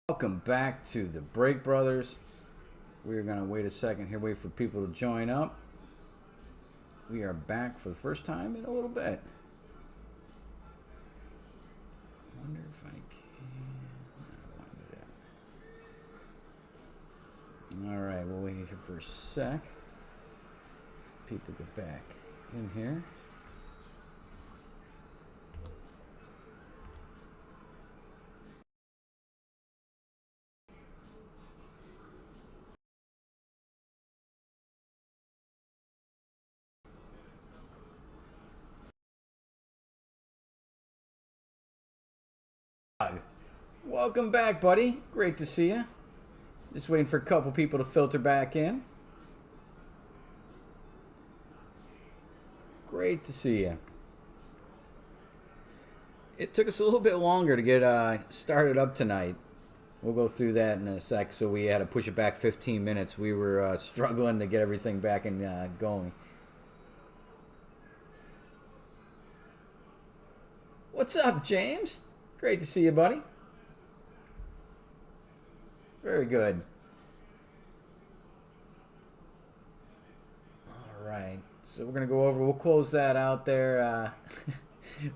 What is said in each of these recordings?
Welcome back to the Break Brothers. We're going to wait a second here, wait for people to join up. We are back for the first time in a little bit. I wonder if I can. All right, we'll wait here for a sec. People get back in here. Welcome back, buddy. Great to see you. Just waiting for a couple people to filter back in. Great to see you. It took us a little bit longer to get started up tonight. We'll go through that in a sec. So we had to push it back 15 minutes. We were struggling to get everything back and going. What's up, James? Great to see you, buddy. Very good. All right. So we're going to go over, we'll close that out there.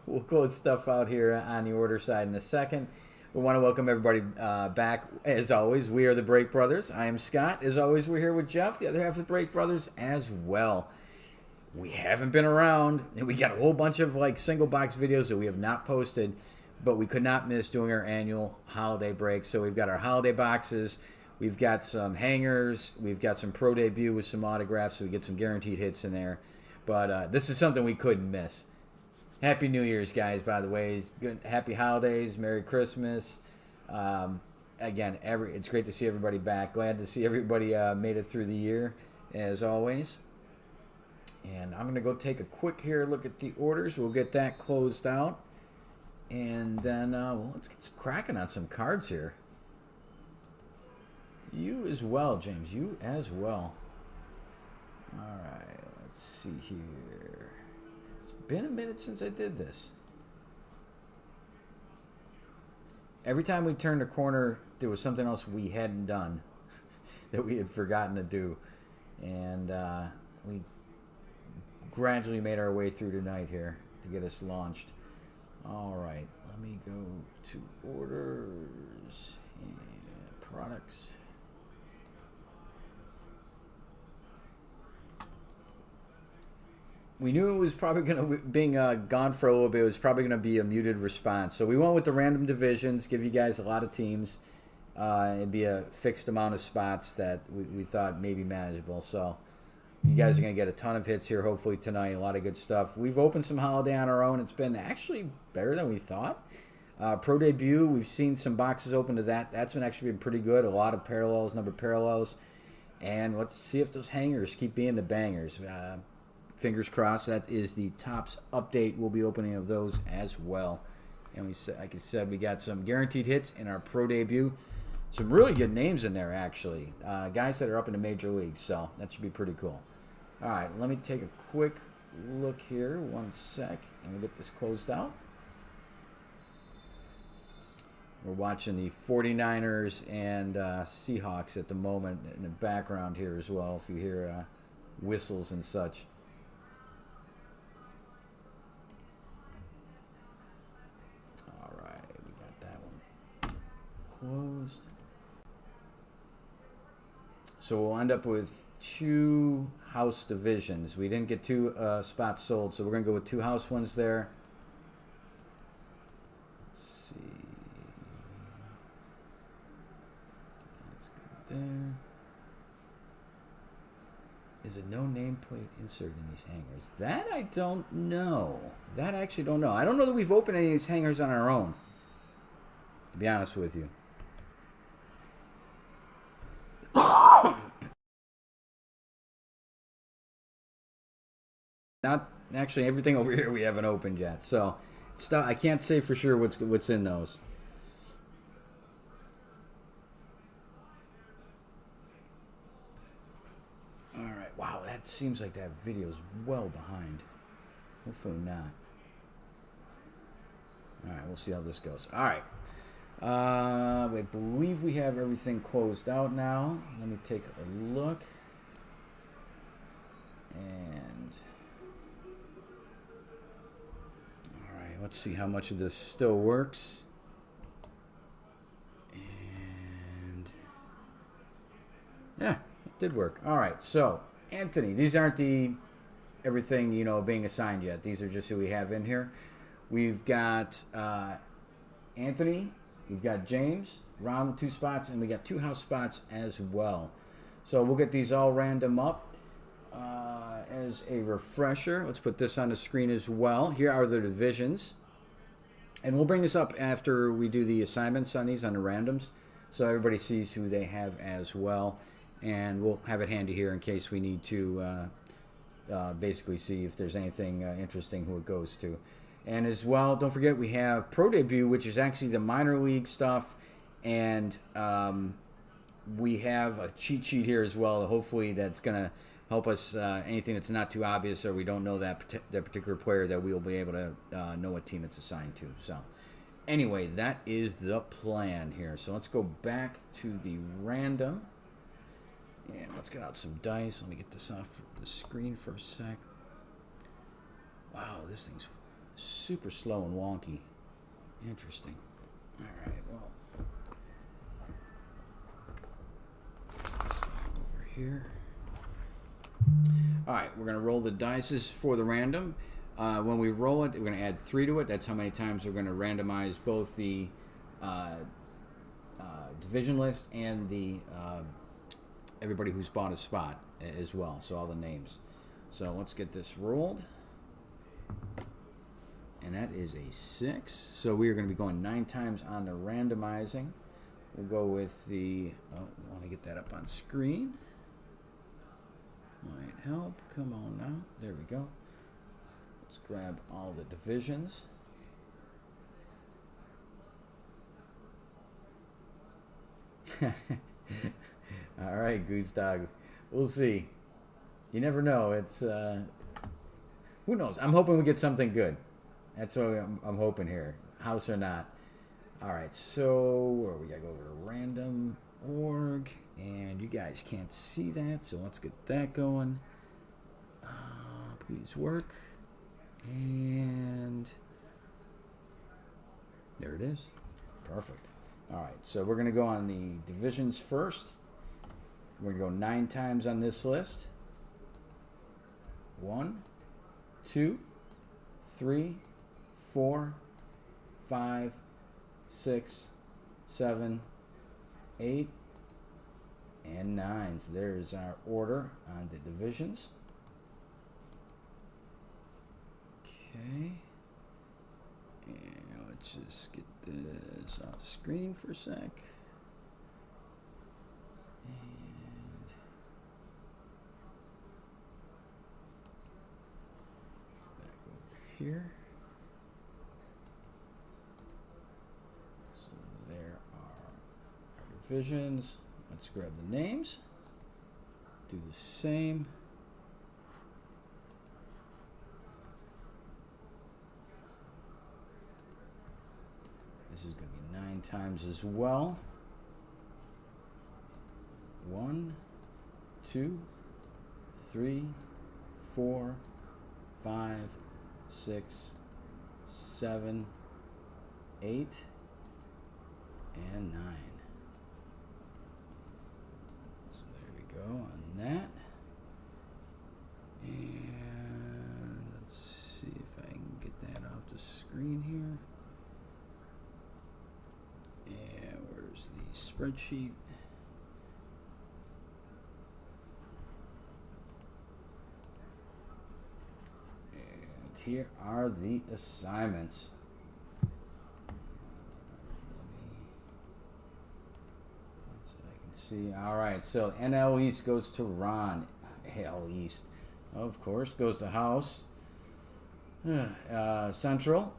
We'll close stuff out here on the order side in a second. We want to welcome everybody back. As always, we are the Break Brothers. I am Scott. As always, we're here with Jeff, the other half of the Break Brothers as well. We haven't been around. We got a whole bunch of single box videos that we have not posted, but we could not miss doing our annual holiday break. So we've got our holiday boxes. We've got some hangers. We've got some pro debut with some autographs, so we get some guaranteed hits in there. But this is something we couldn't miss. Happy New Year's, guys, by the way. Good, happy holidays. Merry Christmas. Again, it's great to see everybody back. Glad to see everybody made it through the year, as always. And I'm going to go take a quick look at the orders. We'll get that closed out. And then let's get cracking on some cards here. You as well, James. You as well. All right, let's see here. It's been a minute since I did this. Every time we turned a corner, there was something else we hadn't done that we had forgotten to do. And we gradually made our way through tonight here to get us launched. All right, let me go to orders and products. We knew it was probably going to, being gone for a little bit, it was probably going to be a muted response. So we went with the random divisions, give you guys a lot of teams. It'd be a fixed amount of spots that we thought may be manageable. So you guys are going to get a ton of hits here, hopefully, tonight. A lot of good stuff. We've opened some holiday on our own. It's been actually better than we thought. Pro debut, we've seen some boxes open to that. That's actually been pretty good. A lot of parallels, number parallels. And let's see if those hangers keep being the bangers. Fingers crossed. That is the Topps update. We'll be opening of those as well. And like I said, we got some guaranteed hits in our pro debut. Some really good names in there, actually. Guys that are up in the major leagues, so that should be pretty cool. All right, let me take a quick look here. 1 sec, and we'll get this closed out. We're watching the 49ers and Seahawks at the moment in the background here as well, if you hear whistles and such. All right, we got that one closed. So we'll end up with 2 house divisions. We didn't get 2 spots sold, so we're going to go with 2 house ones there. Let's see. That's good there. Is a no nameplate insert in these hangers? That I don't know. That I actually don't know. I don't know that we've opened any of these hangers on our own, to be honest with you. Not actually everything over here we haven't opened yet, so I can't say for sure what's in those. All right, wow, that seems like that video's well behind. Hopefully not. All right, we'll see how this goes. All right, I believe we have everything closed out now. Let me take a look. And all right, let's see how much of this still works. And yeah, it did work. All right, so Anthony, these aren't the everything, you know, being assigned yet. These are just who we have in here. We've got Anthony, we've got James, Ron with 2 spots, and we got 2 house spots as well. So we'll get these all random up. As a refresher, let's put this on the screen as well. Here are the divisions. And we'll bring this up after we do the assignments on these, on the randoms, so everybody sees who they have as well. And we'll have it handy here in case we need to basically see if there's anything interesting who it goes to. And as well, don't forget we have Pro Debut, which is actually the minor league stuff. And we have a cheat sheet here as well. Hopefully that's going to help us, anything that's not too obvious or we don't know that particular player, that we'll be able to know what team it's assigned to. So anyway, that is the plan here. So let's go back to the random. And let's get out some dice. Let me get this off the screen for a sec. Wow, this thing's super slow and wonky. Interesting. All right, well. Over here. All right, we're going to roll the dice. This is for the random. When we roll it, we're going to add 3 to it. That's how many times we're going to randomize both the division list and the everybody who's bought a spot as well. So all the names. So let's get this rolled. And that is a 6. So we are going to be going 9 times on the randomizing. We'll go with the, I want to get that up on screen. Might help. Come on now. There we go. Let's grab all the divisions. All right, Goose Dog. We'll see. You never know. It's who knows? I'm hoping we get something good. That's what I'm hoping here. House or not. All right. So we gotta go over to random org, and you guys can't see that, so let's get that going. Please work. And there it is. Perfect. All right. So we're gonna go on the divisions first. We're going to go 9 times on this list. 1, 2, 3, 4, 5, 6, 7, 8, and 9. So there's our order on the divisions. Okay. And let's just get this off the screen for a sec. Here. So there are our divisions. Let's grab the names. Do the same. This is going to be 9 times as well. 1, 2, 3, 4, 5, 6, 7, 8, and 9. So there we go on that. And let's see if I can get that off the screen here. And where's the spreadsheet? Here are the assignments. So I can see. All right, so NL East goes to Ron. L East, of course, goes to House. Central,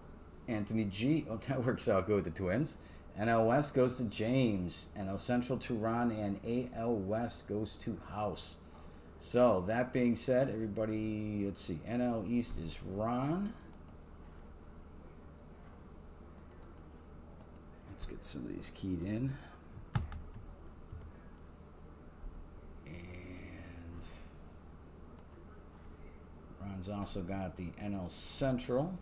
Anthony G. Oh, that works out good with the Twins. NL West goes to James. NL Central to Ron, and AL West goes to House. So, that being said, everybody, let's see, NL East is Ron. Let's get some of these keyed in. And Ron's also got the NL Central.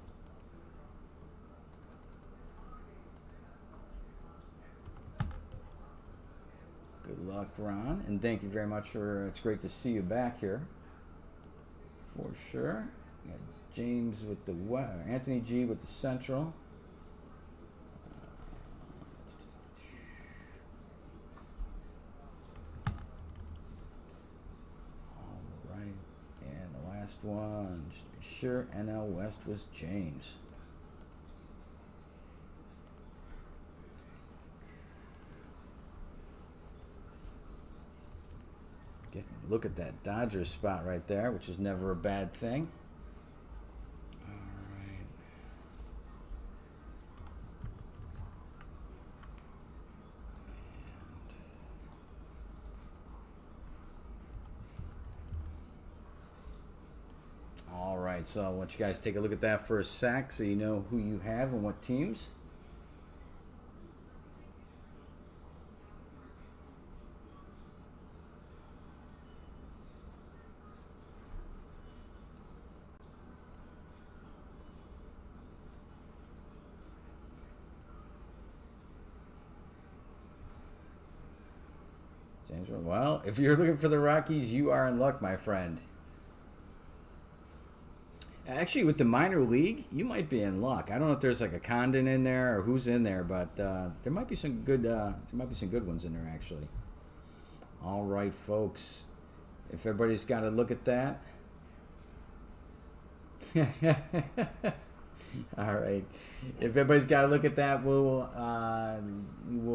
Good luck, Ron, and thank you very much for. It's great to see you back here, for sure. We got James with the Anthony G with the Central. All right, and the last one, just to be sure, NL West was James. Look at that Dodgers spot right there, which is never a bad thing. All right. All right, so I want you guys to take a look at that for a sec so you know who you have and what teams. James, well, if you're looking for the Rockies, you are in luck, my friend. Actually, with the minor league, you might be in luck. I don't know if there's like a Condon in there or who's in there, but there might be some good. There might be some good ones in there, actually. All right, folks. If everybody's got to look at that. All right. If everybody's got to look at that, we'll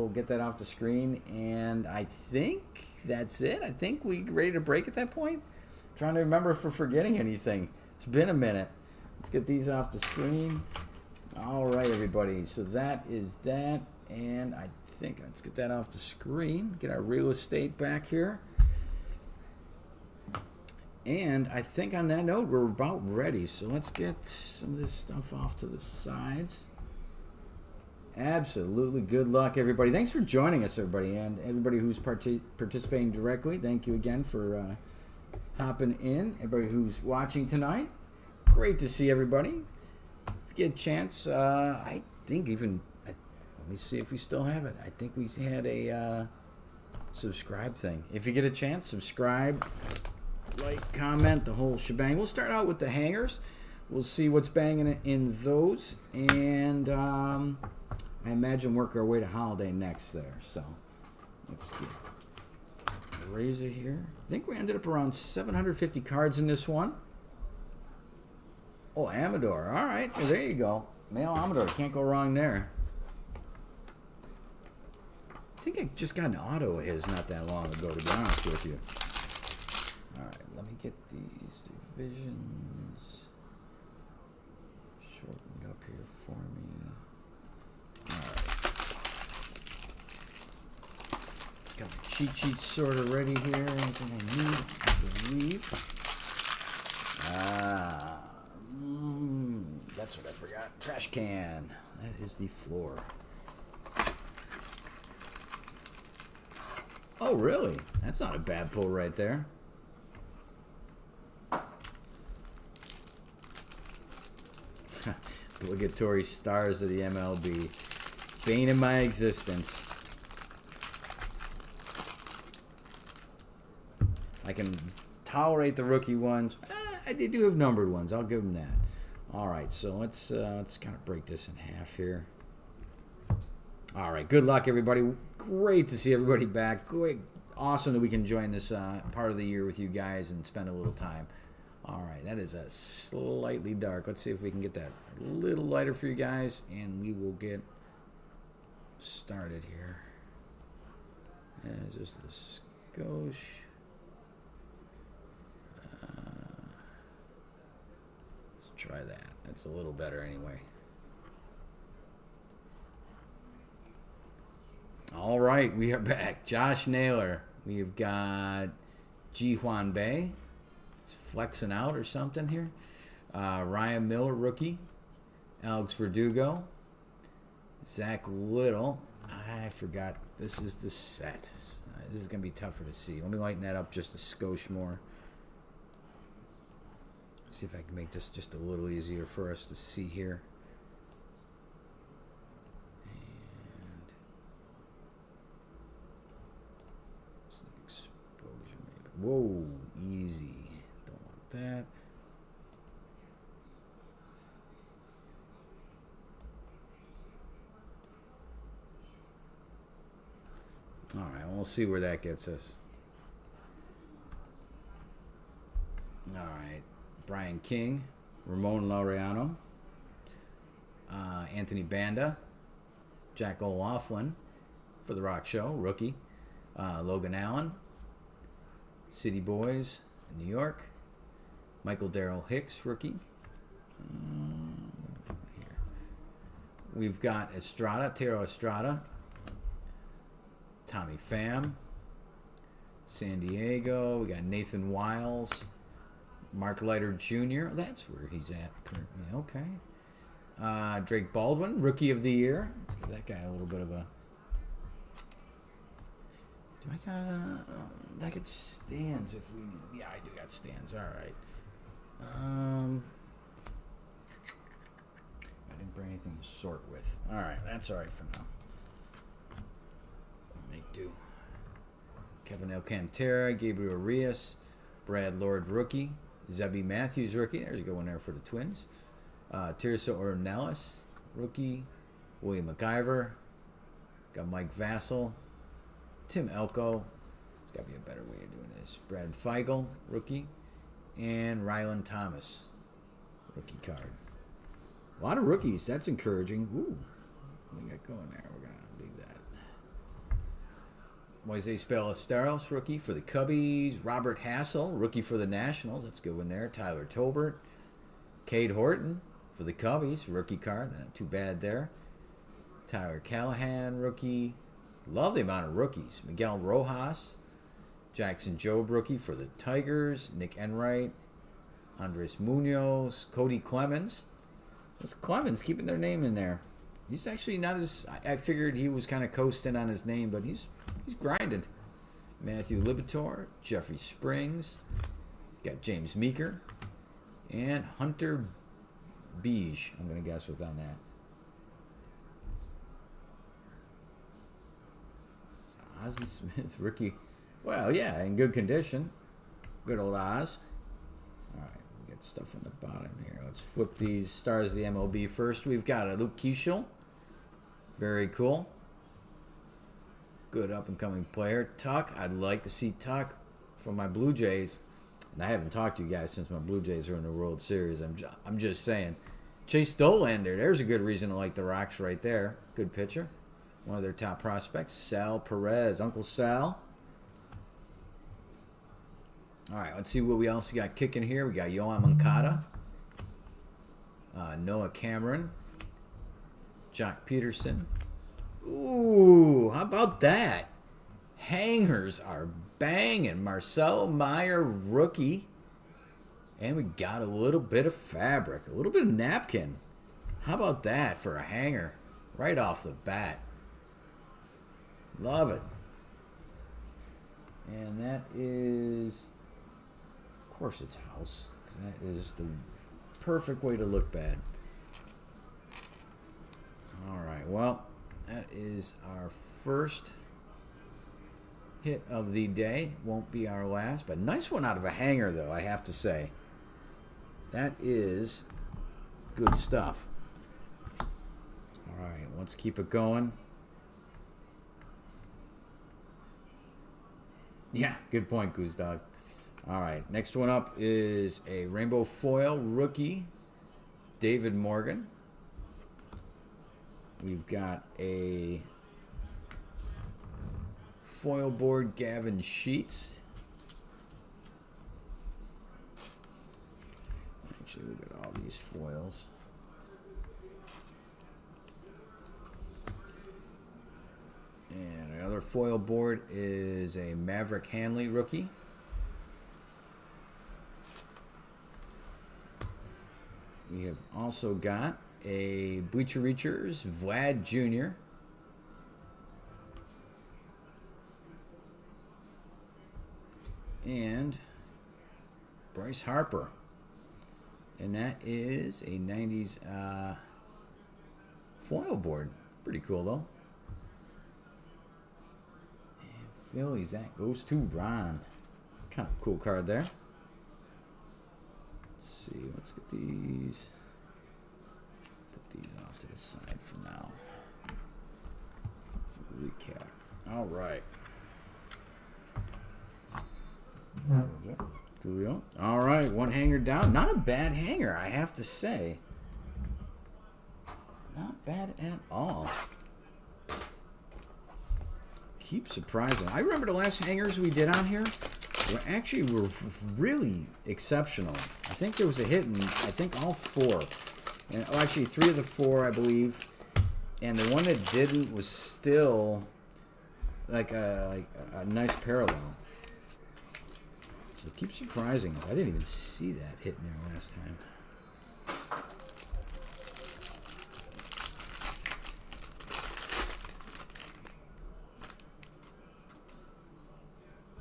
get that off the screen. And I think that's it. I think we're ready to break at that point. I'm trying to remember if we're forgetting anything. It's been a minute. Let's get these off the screen. All right, everybody. So that is that. And I think let's get that off the screen. Get our real estate back here. And I think on that note, we're about ready. So let's get some of this stuff off to the sides. Absolutely. Good luck, everybody. Thanks for joining us, everybody. And everybody who's participating directly, thank you again for hopping in. Everybody who's watching tonight, great to see everybody. If you get a chance, I think even, let me see if we still have it. I think we had a subscribe thing. If you get a chance, subscribe. Like, comment, the whole shebang. We'll start out with the hangers. We'll see what's banging in those. And I imagine work our way to holiday next there. So let's get a razor here. I think we ended up around 750 cards in this one. Oh, Amador. All right. Well, there you go. Male Amador. Can't go wrong there. I think I just got an auto of his not that long ago, to be honest with you. All right, let me get these divisions shortened up here for me. All right. Got my cheat sheet sort of ready here. Anything I need, I believe. That's what I forgot. Trash can. That is the floor. Oh, really? That's not a bad pull right there. Obligatory stars of the MLB. Bane of my existence. I can tolerate the rookie ones. They do have numbered ones. I'll give them that. All right, so let's kind of break this in half here. All right, good luck, everybody. Great to see everybody back. Great, awesome that we can join this part of the year with you guys and spend a little time. All right, that is a slightly dark. Let's see if we can get that a little lighter for you guys, and we will get started here. Just a skosh. Let's try that. That's a little better anyway. All right, we are back. Josh Naylor. We've got Ji Hwan Bae. It's flexing out or something here. Ryan Miller, rookie. Alex Verdugo. Zach Little. I forgot. This is the set. This is going to be tougher to see. Let me lighten that up just a skosh more. See if I can make this just a little easier for us to see here. And exposure maybe. Whoa, easy. Don't want that. All right, we'll see where that gets us. All right, Brian King, Ramon Laureano, Anthony Banda, Jack O'Loughlin for the Rock Show, rookie, Logan Allen, City Boys, New York, Michael Darrell Hicks, rookie. Here. We've got Estrada, Tero Estrada, Tommy Pham, San Diego. We got Nathan Wiles, Mark Leiter Jr. That's where he's at currently. Okay. Drake Baldwin, Rookie of the Year. Let's give that guy a little bit of a. Do I got stands if we need? Yeah, I do got stands. All right. I didn't bring anything to sort with. All right, that's all right for now. Make do. Kevin Alcantara, Gabriel Arias, Brad Lord, rookie. Zebby Matthews, rookie. There's a good one there for the Twins. Tirso Ornelas, rookie. William McIver. Got Mike Vassell. Tim Elko. There's got to be a better way of doing this. Brad Feigl, rookie. And Rylan Thomas, rookie card. A lot of rookies. That's encouraging. Ooh. What we got going there? We're going to leave that. Moises Ballesteros, rookie for the Cubbies. Robert Hassel, rookie for the Nationals. That's a good one there. Tyler Tolbert. Cade Horton for the Cubbies. Rookie card. Not too bad there. Tyler Callahan, rookie. Love the amount of rookies. Miguel Rojas. Jackson Jobe, rookie for the Tigers. Nick Enright. Andres Munoz. Cody Clemens. Those Clemens keeping their name in there. He's actually not as... I figured he was kind of coasting on his name, but he's grinding. Matthew Libator, Jeffrey Springs, got James Meeker, and Hunter Beige. I'm going to guess what's on that. Ozzie Smith, rookie. Well, yeah, in good condition. Good old Oz. All right, we got stuff on the bottom here. Let's flip these stars of the MLB first. We've got a Luke Keeschel. Very cool. Good up-and-coming player. Tuck, I'd like to see Tuck from my Blue Jays. And I haven't talked to you guys since my Blue Jays were in the World Series. I'm just saying. Chase Dollander, there's a good reason to like the Rocks right there. Good pitcher. One of their top prospects. Sal Perez, Uncle Sal. All right, let's see what we else got kicking here. We got Yohan Moncada. Noah Cameron. Jock Peterson. Ooh, how about that? Hangers are banging. Marcelo Meyer, rookie. And we got a little bit of fabric. A little bit of napkin. How about that for a hanger? Right off the bat. Love it. And that is... Of course it's House. Because that is the perfect way to look bad. Alright, well... That is our first hit of the day. Won't be our last, but nice one out of a hanger, though, I have to say. That is good stuff. All right, let's keep it going. Yeah, good point, Goose Dog. All right, next one up is a Rainbow Foil rookie, David Morgan. We've got a foil board Gavin Sheets. Actually, look at all these foils. And another foil board is a Maverick Hanley rookie. We have also got a Bleacher Reachers Vlad Jr. And Bryce Harper. And that is a 90s foil board. Pretty cool, though. And Phillies, that goes to Ron. Kind of cool card there. Let's see. Let's get these. Put these off to the side for now. Recap. All right. Coolio. All right, one hanger down. Not a bad hanger, I have to say. Not bad at all. Keep surprising. I remember the last hangers we did on here were really exceptional. I think there was a hit in, I think, all 4. And, oh, actually, 3 of the 4, I believe. And the one that didn't was still like a nice parallel. So keep surprising. I didn't even see that hit in there last time.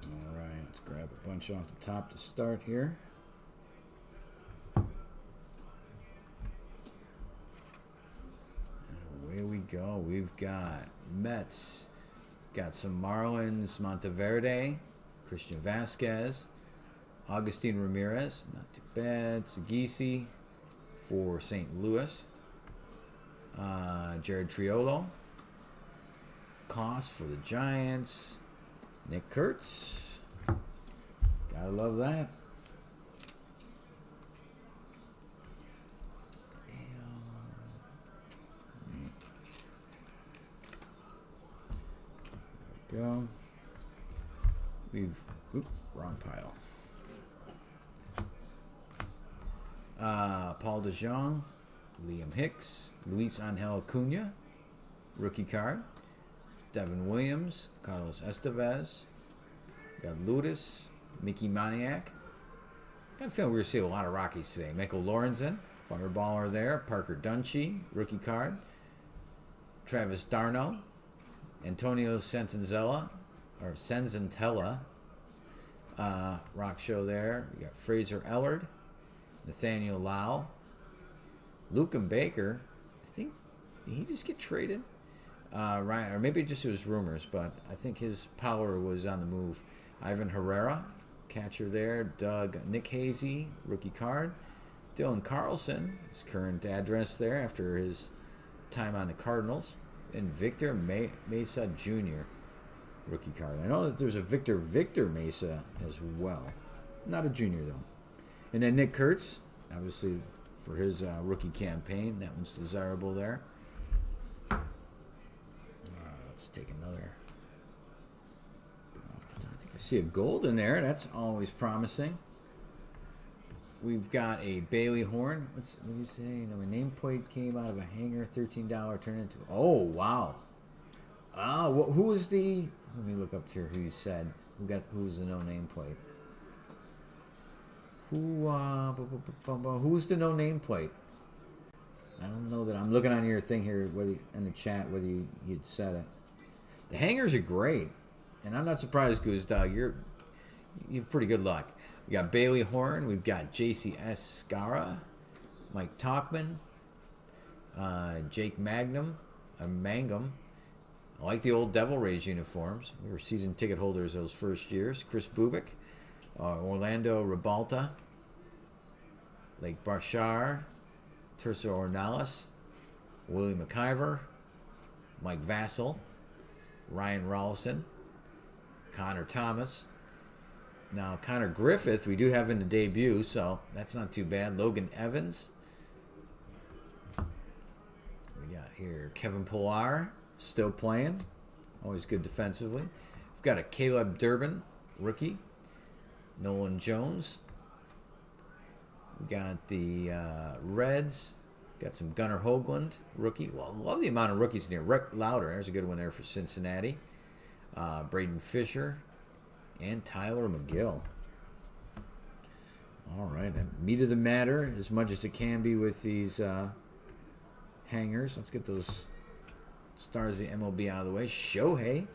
All right, let's grab a bunch off the top to start here. And away we go. We've got Mets. Got some Marlins, Monteverde, Christian Vasquez, Agustin Ramirez, not too bad. Sagisi for St. Louis. Jared Triolo. Koss for the Giants. Nick Kurtz. Gotta love that. There we go. Wrong pile. Paul DeJong, Liam Hicks, Luis Angel Acuna, rookie card. Devin Williams, Carlos Estevez. Got Ludis, Mickey Moniak. Got a feeling we're going to see a lot of Rockies today. Michael Lorenzen, fireballer there. Parker Dunshee, rookie card. Travis Darno, Antonio Senzentella, rock show there. We got Fraser Ellard, Nathaniel Lau, Luke and Baker. I think, did he just get traded? Ryan, or maybe just it was rumors, but I think his power was on the move. Ivan Herrera, catcher there. Nick Hazy, rookie card. Dylan Carlson, his current address there after his time on the Cardinals. And Victor Mesa Jr., rookie card. I know that there's a Victor Mesa as well. Not a junior, though. And then Nick Kurtz, obviously, for his rookie campaign. That one's desirable there. Let's take another. I think I see a gold in there. That's always promising. We've got a Bailey Horn. What do you say? No, my nameplate came out of a hanger, $13, turned into. Oh, wow. Who was the? Let me look up here. Who you said? Who's the no nameplate? Who's the no nameplate? I don't know that. I'm looking on your thing here, whether in the chat whether you'd said it. The hangers are great, and I'm not surprised, Goose Dog. You have pretty good luck. We got Bailey Horn. We've got JC Scara, Mike Talkman, Jake Mangum. I like the old Devil Rays uniforms. We were season ticket holders those first years. Chris Bubik, Orlando Ribalta, Lake Barshar, Teresa Ornelas, Willie McIver, Mike Vassell, Ryan Rawlson, Connor Thomas. Now, Connor Griffith, we do have in the debut, so that's not too bad. Logan Evans. We got here Kevin Pillar, still playing. Always good defensively. We've got a Caleb Durbin, rookie. Nolan Jones. We got the Reds. Got some Gunnar Hoagland, rookie. Well, I love the amount of rookies in here. Rick Lauder, there's a good one there for Cincinnati. Braden Fisher. And Tyler McGill. All right. Meat of the matter, as much as it can be with these hangers. Let's get those stars of the MLB out of the way. Shohei.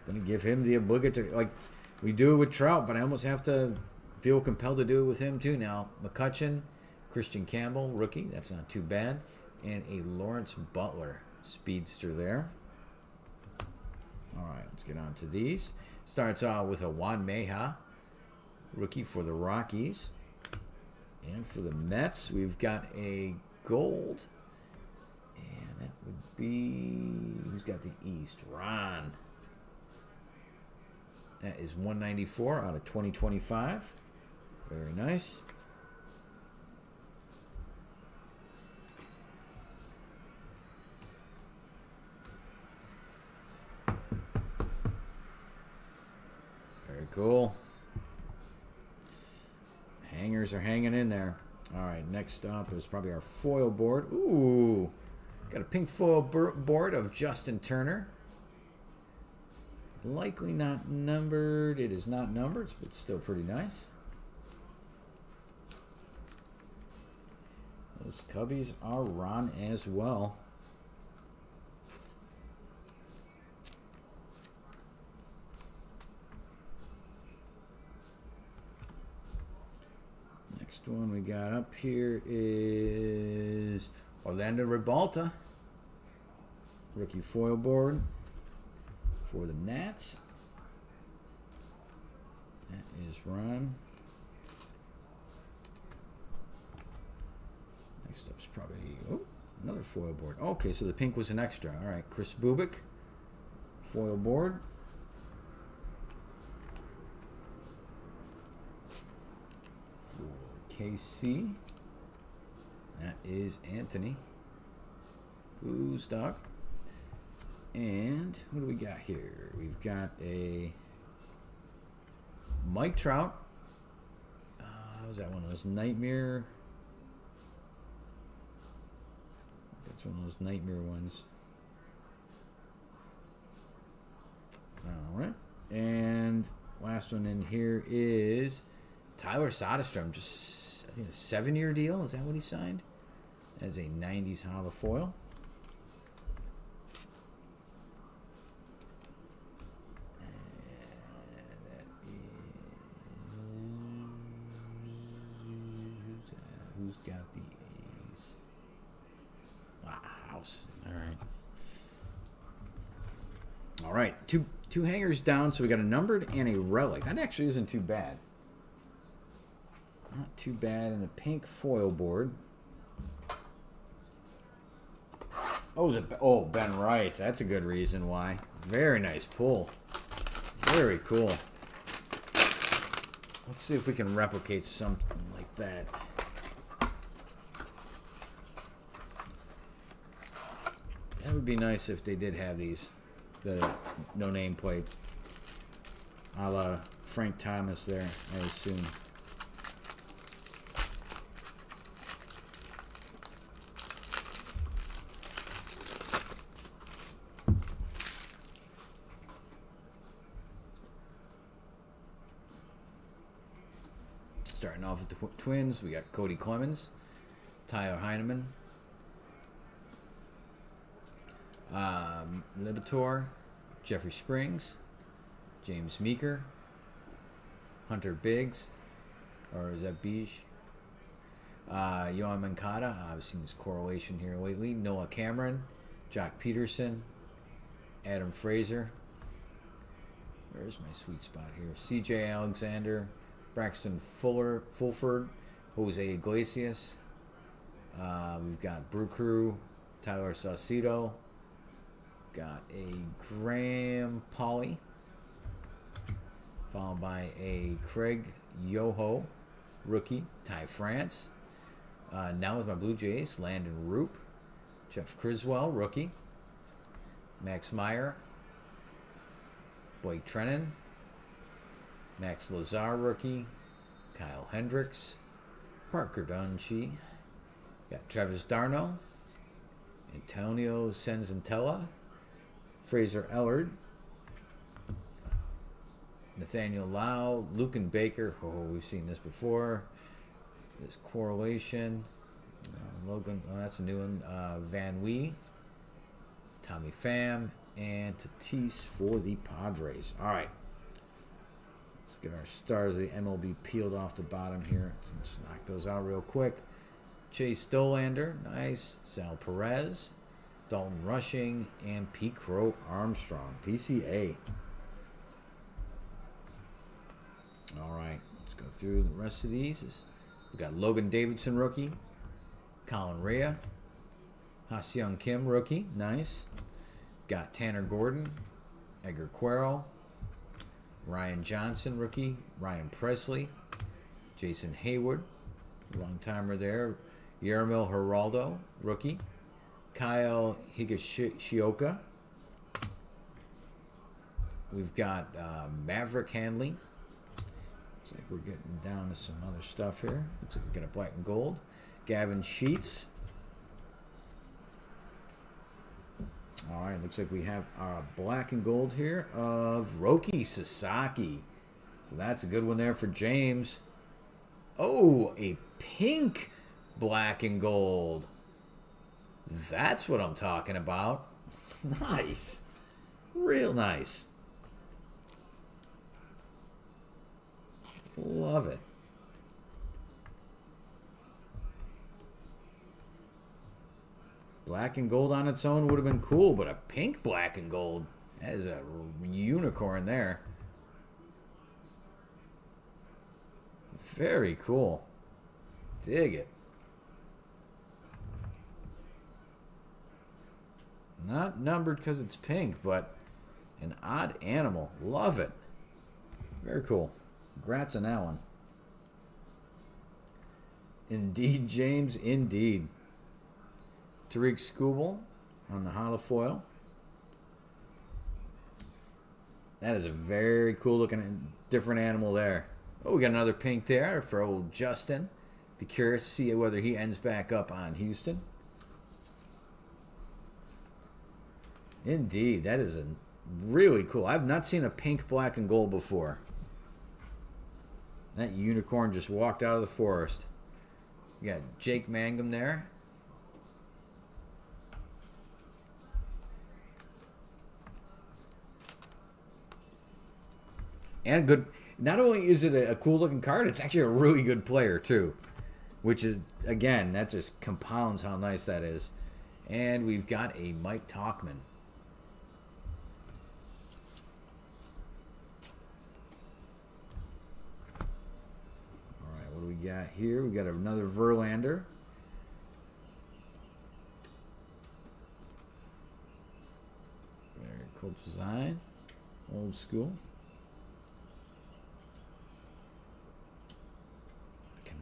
Going to give him the obligatory. Like, We do it with Trout, but I almost have to feel compelled to do it with him too now. McCutcheon, Christian Campbell, rookie. That's not too bad. And a Lawrence Butler speedster there. All right, let's get on to these. Starts out with a Juan Meja, rookie for the Rockies. And for the Mets, we've got a gold. And that would be... Who's got the East? Ron. That is 194 out of 2025. Very nice. Very cool. Hangers are hanging in there. All right, next up is probably our foil board. Ooh, got a pink foil board of Justin Turner. Likely not numbered. It is not numbered, but still pretty nice. Those Cubbies are Ron as well. Next one we got up here is Orlando Ribalta, rookie foil board for the Nats. That is Ron. Next up is probably another foil board. Okay, so the pink was an extra. All right, Chris Bubik, foil board. For KC, that is Anthony Guzdak. And what do we got here? We've got a Mike Trout. Was that one of those nightmare? That's one of those nightmare ones. All right. And last one in here is Tyler Soderstrom. Just, I think, a 7-year deal. Is that what he signed? As a 90s hollow foil. Who's got the A's? Wow, house. All right. All right. Two hangers down, so we got a numbered and a relic. That actually isn't too bad. Not too bad. And a pink foil board. Oh, Ben Rice. That's a good reason why. Very nice pull. Very cool. Let's see if we can replicate something like that. That would be nice if they did have these, the no nameplate, a la Frank Thomas there, I assume. Starting off with the Twins, we got Cody Clemens, Tyler Heineman, Libator, Jeffrey Springs, James Meeker, Hunter Biggs, or is that Beige? Yohan Moncada, I've seen this correlation here lately. Noah Cameron, Jock Peterson, Adam Fraser. Where's my sweet spot here? CJ Alexander, Braxton Fulford, Jose Iglesias. We've got Brew Crew, Tyler Saucedo. Got a Graham Pauley, followed by a Craig Yoho, rookie, Ty France. Now with my Blue Jays, Landon Roop, Jeff Criswell, rookie, Max Meyer, Blake Trennan, Max Lazar, rookie, Kyle Hendricks, Parker Dunshee, got Travis d'Arnaud, Antonio Senzantella, Fraser Ellard, Nathaniel Lau, Lucan Baker. Oh, we've seen this before. This correlation. Logan, oh, that's a new one. Van Wee, Tommy Pham, and Tatis for the Padres. All right. Let's get our stars of the MLB peeled off the bottom here. Let's just knock those out real quick. Chase Stolander, nice. Sal Perez, Dalton Rushing, and Pete Crow Armstrong, PCA. All right, let's go through the rest of these. We got Logan Davidson, rookie. Colin Rea. Ha-Seong Kim, rookie, nice. Got Tanner Gordon, Edgar Quero, Ryan Johnson, rookie. Ryan Presley, Jason Hayward, long timer there. Yermil Geraldo, rookie. Kyle Higashioka. We've got Maverick Handley. Looks like we're getting down to some other stuff here. Looks like we got a black and gold. Gavin Sheets. All right, looks like we have our black and gold here of Roki Sasaki. So that's a good one there for James. Oh, a pink black and gold. That's what I'm talking about. Nice. Real nice. Love it. Black and gold on its own would have been cool, but a pink black and gold, that is a unicorn there. Very cool. Dig it. Not numbered because it's pink, but an odd animal. Love it. Very cool. Congrats on that one. Indeed, James, indeed. Tariq Skubal on the holofoil. That is a very cool looking different animal there. Oh, we got another pink there for old Justin. Be curious to see whether he ends back up on Houston. Indeed, that is a really cool. I've not seen a pink, black, and gold before. That unicorn just walked out of the forest. You got Jake Mangum there. And good. Not only is it a cool looking card, it's actually a really good player too. Which is, again, that just compounds how nice that is. And we've got a Mike Tauchman. Alright, what do we got here? We got another Verlander. Very cool design. Old school.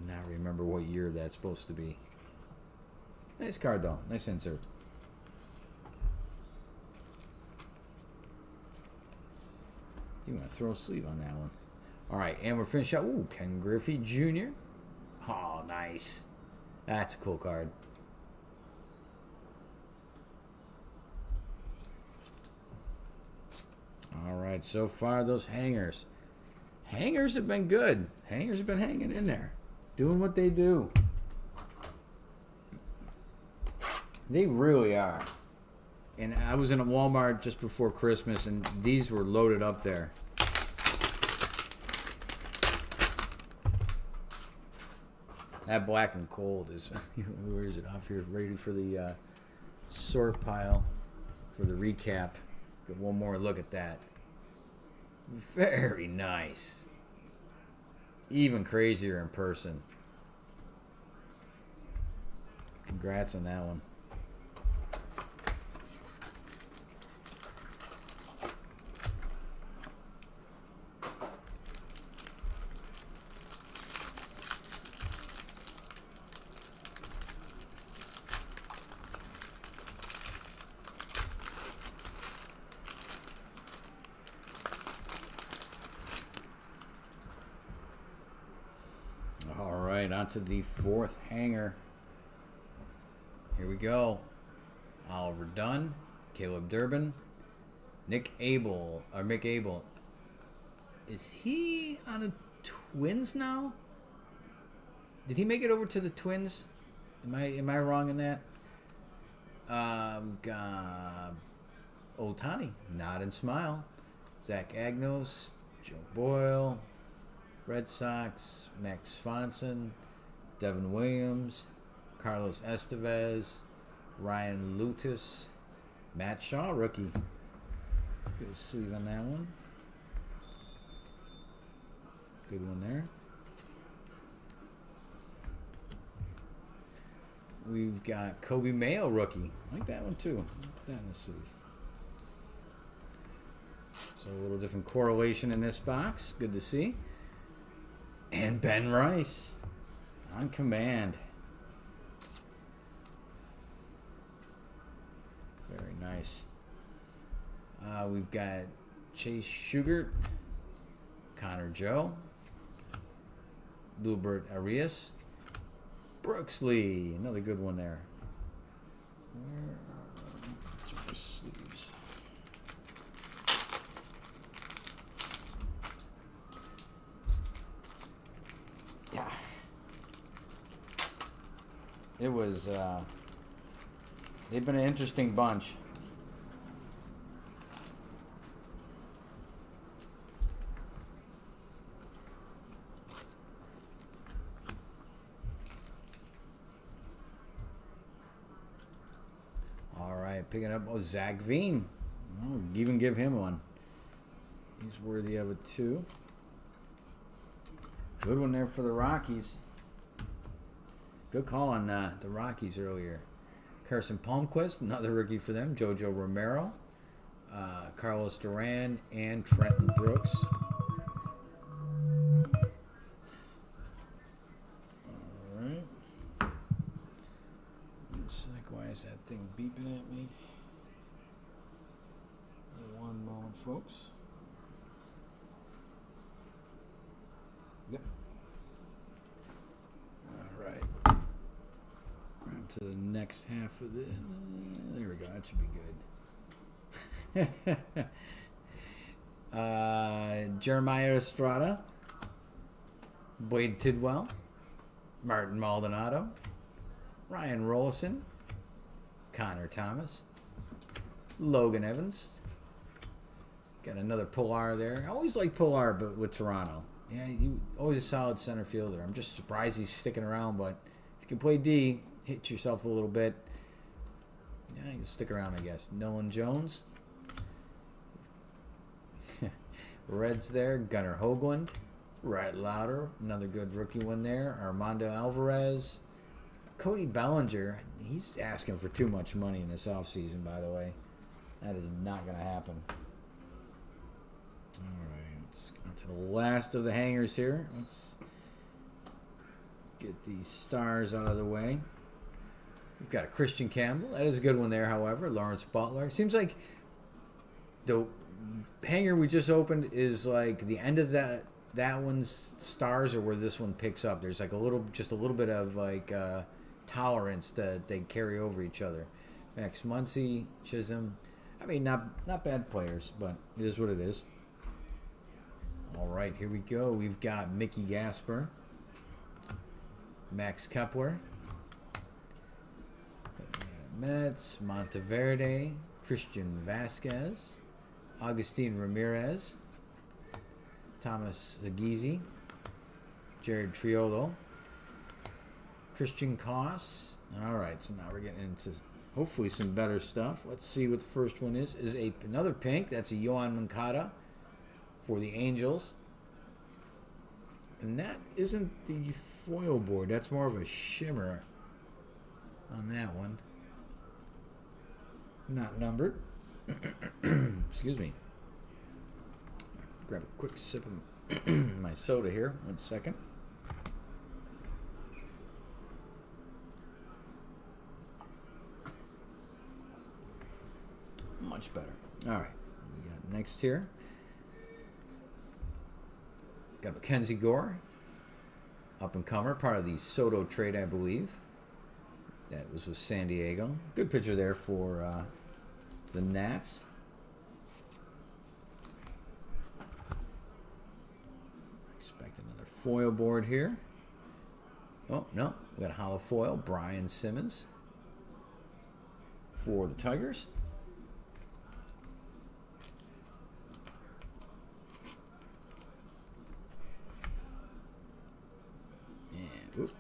Not remember what year that's supposed to be. Nice card though. Nice insert. You want to throw a sleeve on that one. Alright, and we're finished up. Ooh, Ken Griffey Jr. Oh, nice. That's a cool card. Alright, so far those hangers. Hangers have been good. Hangers have been hanging in there. Doing what they do. They really are. And I was in a Walmart just before Christmas, and these were loaded up there. That black and gold is, where is it? Off here, ready for the sort pile for the recap. Get one more look at that. Very nice. Even crazier in person. Congrats on that one. All right, on to the fourth hanger. Here we go. Oliver Dunn, Caleb Durbin, Mick Abel. Is he on the Twins now? Did he make it over to the Twins? Am I wrong in that? Otani, nod and smile. Zach Agnos, Joe Boyle, Red Sox, Max Swanson, Devin Williams, Carlos Estevez, Ryan Lutus, Matt Shaw, rookie. Good sleeve on that one. Good one there. We've got Kobe Mayo, rookie. I like that one too. Put that in the sleeve. So a little different correlation in this box. Good to see. And Ben Rice on command. Very nice. We've got Chase Shugart, Connor Joe, Lubert Arias, Brooks Lee, another good one there. Where are the sleeves? Yeah. It was, they've been an interesting bunch. Picking up Zach Veen. I'll even give him one. He's worthy of it too. Good one there for the Rockies. Good call on the Rockies earlier. Carson Palmquist, another rookie for them. Jojo Romero, Carlos Duran, and Trenton Brooks. Why is that thing beeping at me? One moment, folks. Yep. All right. On to the next half of this. There we go. That should be good. Jeremiah Estrada, Wade Tidwell, Martin Maldonado, Ryan Rollison, Connor Thomas, Logan Evans. Got another Pilar there. I always like Pilar, but with Toronto. Yeah, he always a solid center fielder. I'm just surprised he's sticking around, but if you can play D, hit yourself a little bit. Yeah, you can stick around, I guess. Nolan Jones. Reds there. Gunnar Hoagland. Rhett Lauder. Another good rookie one there. Armando Alvarez. Cody Bellinger, he's asking for too much money in this offseason, by the way. That is not going to happen. All right, let's get to the last of the hangers here. Let's get these stars out of the way. We've got a Christian Campbell. That is a good one there, however. Lawrence Butler. Seems like the hanger we just opened is like the end of that one's stars are where this one picks up. There's like just a little bit of like tolerance that they carry over each other. Max Muncy, Chisholm. I mean, not bad players, but it is what it is. All right, here we go. We've got Mickey Gasper, Max Kepler, Mets, Monteverde, Christian Vasquez, Agustin Ramirez, Thomas Zagizi, Jared Triolo, Christian Koss. All right, so now we're getting into hopefully some better stuff. Let's see what the first one is. Another pink. That's a Yohan Moncada for the Angels. And that isn't the foil board. That's more of a shimmer on that one. Not numbered. Excuse me. Grab a quick sip of my soda here. 1 second. Much better. All right. We got next here. Got Mackenzie Gore, up and comer, part of the Soto trade, I believe. That was with San Diego. Good pitcher there for the Nats. Expect another foil board here. Oh, no. We got a hollow foil. Brian Simmons for the Tigers. Oop,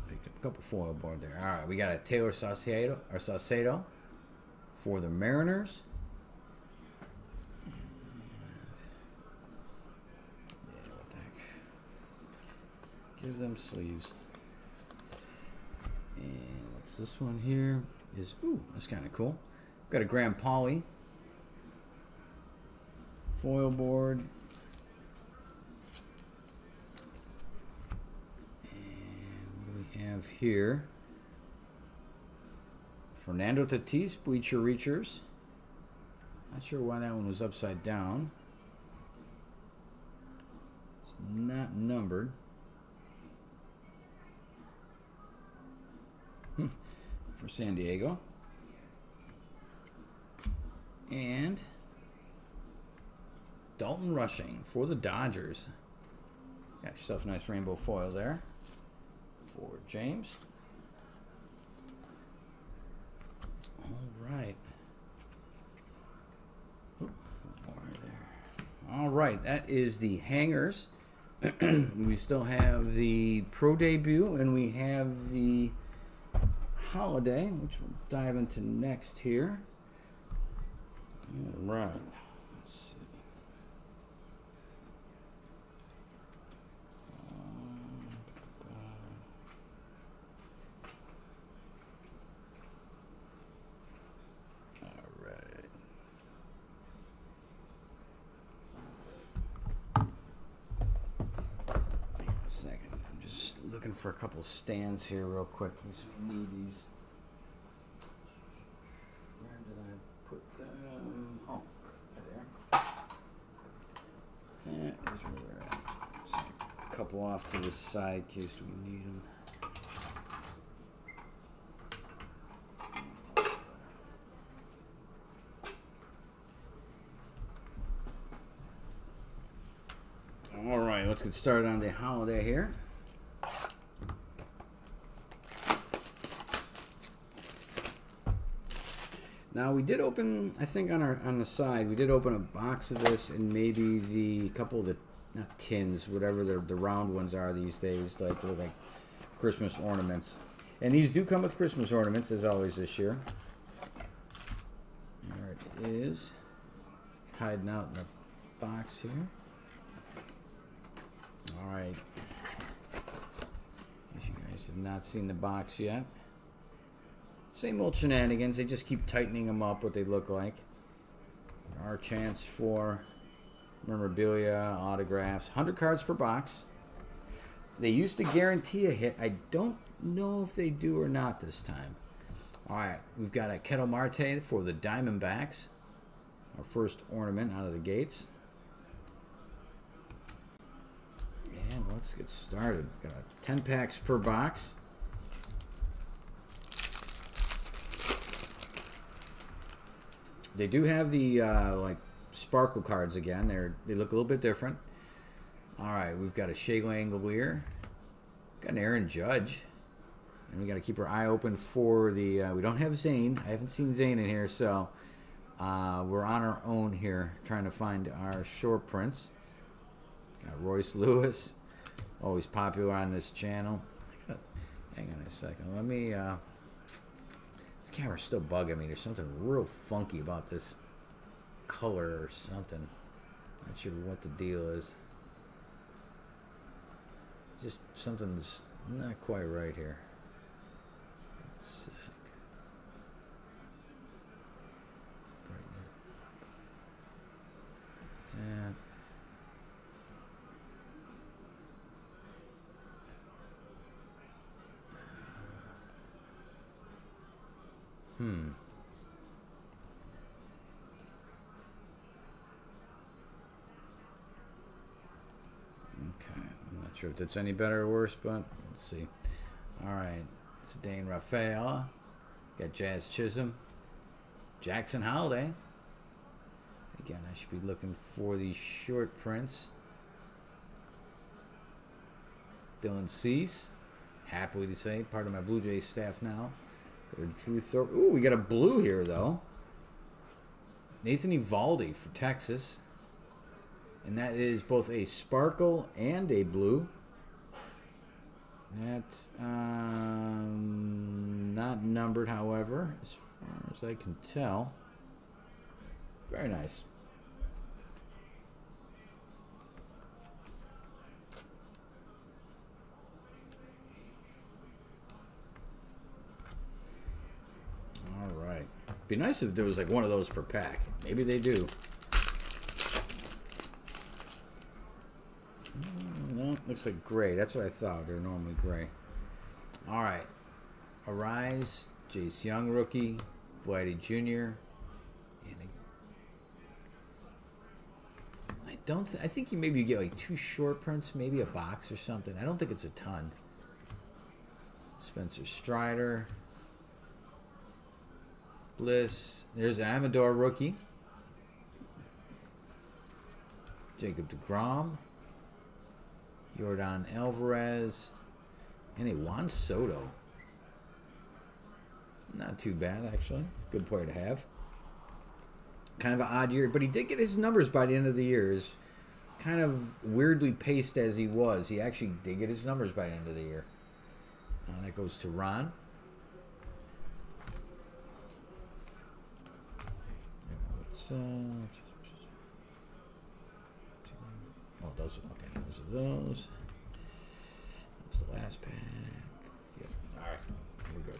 picked up a couple foil board there. All right, we got a Taylor Saucedo for the Mariners. Yeah, what the heck? Give them sleeves. And what's this one here? Ooh, that's kind of cool. Got a Graham Pauley foil board. Have here Fernando Tatis Bleacher Reachers. Not sure why that one was upside down. It's not numbered. For San Diego. And Dalton Rushing for the Dodgers. Got yourself a nice rainbow foil there. For James. All right. All right, that is the hangers. We still have the Pro Debut, and we have the Holiday, which we'll dive into next here. All right. Let's see. Looking for a couple stands here real quick in case we need these. Where did I put them? Oh, right there. Yeah, here's where they're at. Just a couple off to the side in case we need them. All right, let's get started on the Holiday here. Now we did open, I think on the side, we did open a box of this and maybe the couple of the, not tins, whatever the round ones are these days, like Christmas ornaments. And these do come with Christmas ornaments, as always this year. There it is, hiding out in the box here. All right, in case you guys have not seen the box yet. Same old shenanigans. They just keep tightening them up, what they look like. Our chance for memorabilia, autographs. 100 cards per box. They used to guarantee a hit. I don't know if they do or not this time. All right, we've got a Ketel Marte for the Diamondbacks. Our first ornament out of the gates. And let's get started. Got 10 packs per box. They do have the like sparkle cards again. They look a little bit different. All right, we've got a Shea Langolier, got an Aaron Judge, and we got to keep our eye open for the. We don't have Zane. I haven't seen Zane in here, so we're on our own here trying to find our short prints. Got Royce Lewis, always popular on this channel. Hang on a second. Let me. Camera's still bugging me. There's something real funky about this color or something. Not sure what the deal is. Just something's not quite right here. Let's see. Brighten it up. Okay, I'm not sure if that's any better or worse, but let's see. All right, it's Dane Rafaela. Got Jazz Chisholm. Jackson Holiday. Again, I should be looking for these short prints. Dylan Cease. Happily to say, part of my Blue Jays staff now. Got a Drew Thorpe. Ooh, we got a blue here, though. Nathan Eovaldi for Texas. And that is both a sparkle and a blue. That's not numbered, however, as far as I can tell. Very nice. All right. Be nice if there was like one of those per pack. Maybe they do. No, looks like gray. That's what I thought. They're normally gray. All right. Arise, Jace Young rookie, Vladdy Jr. And I think you maybe get like 2 short prints, maybe a box or something. I don't think it's a ton. Spencer Strider. Bliss. There's Amador rookie. Jacob deGrom. Yordan Alvarez. And a Juan Soto. Not too bad, actually. Good player to have. Kind of an odd year, but he did get his numbers by the end of the year. As kind of weirdly paced as he was, he actually did get his numbers by the end of the year. That goes to Ron. Oh, those. Okay, those are those. That was the last pack. Yep. All right, we're good.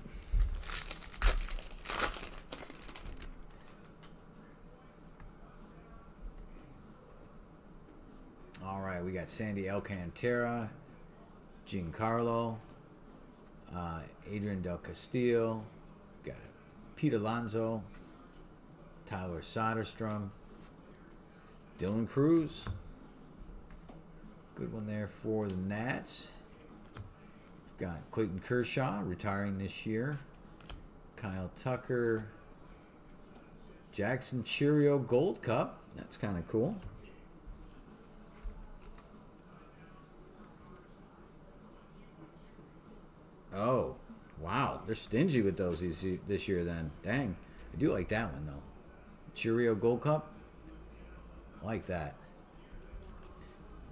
All right, we got Sandy Alcantara, Giancarlo, Adrian Del Castillo, got Pete Alonso, Tyler Soderstrom, Dylan Cruz. Good one there for the Nats. We've got Clayton Kershaw retiring this year. Kyle Tucker. Jackson Cheerio Gold Cup. That's kind of cool. Oh, wow. They're stingy with those this year then. Dang. I do like that one, though. Cheerio Gold Cup. I like that.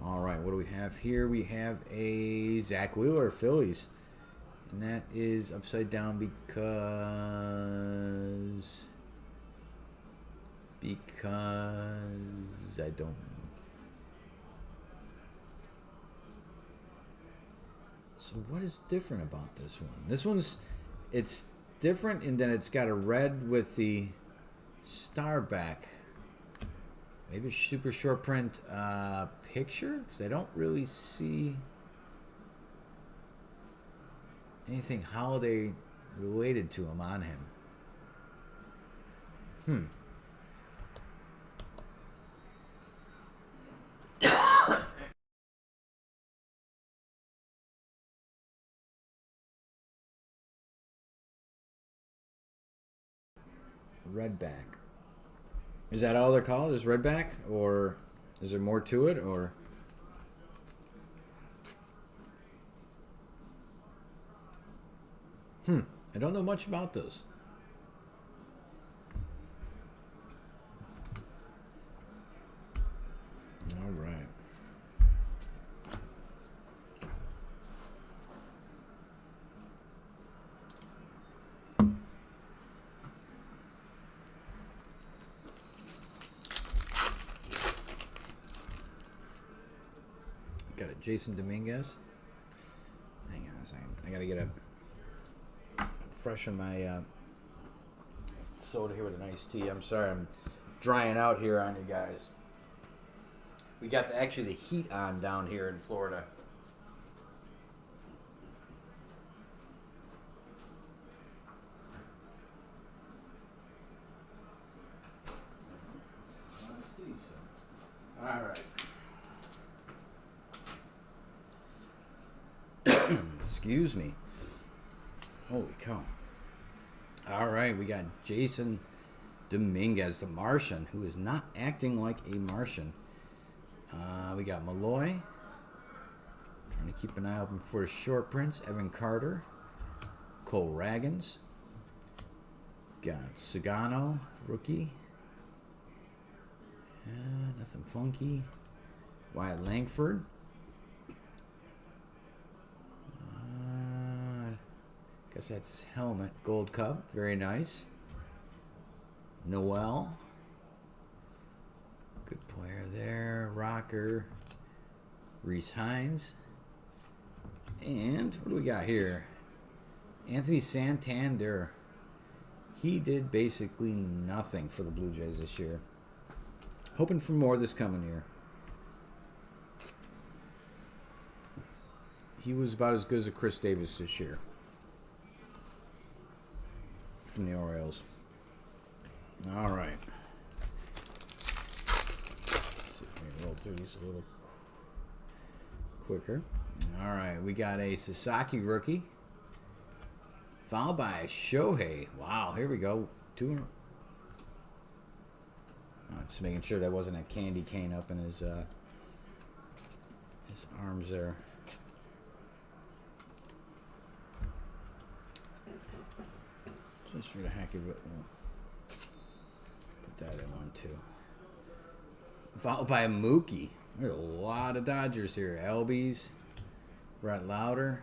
All right, what do we have here? We have a Zach Wheeler Phillies. And that is upside down because I don't know. So what is different about this one? It's different in that it's got a red with the star back. Maybe a super short print picture, because I don't really see anything holiday related to him on him. Redback. Is that all they're called? Is redback? Or is there more to it? Or I don't know much about those. All right. Got a Jason Dominguez. Hang on a second. I gotta get a freshen my soda here with an iced tea. I'm sorry, I'm drying out here on you guys. We got actually the heat on down here in Florida. All right. Excuse me. Holy cow. All right, we got Jason Dominguez, the Martian, who is not acting like a Martian. We got Malloy. Trying to keep an eye open for short prints. Evan Carter. Cole Raggins. Got Sagano, rookie. Nothing funky. Wyatt Langford. guess that's his helmet. Gold Cup. Very nice. Noel. Good player there. Rocker. Reese Hines. And what do we got here? Anthony Santander. He did basically nothing for the Blue Jays this year. Hoping for more this coming year. He was about as good as a Chris Davis this year from the Orioles. All right. Let's see if we can roll through these a little quicker. All right, we got a Sasaki rookie, followed by a Shohei. Wow, here we go. Just making sure that wasn't a candy cane up in his arms there. Just for the heck of it, we'll put that in one too. Followed by a Mookie. There's a lot of Dodgers here. Albies, Brett Lauder,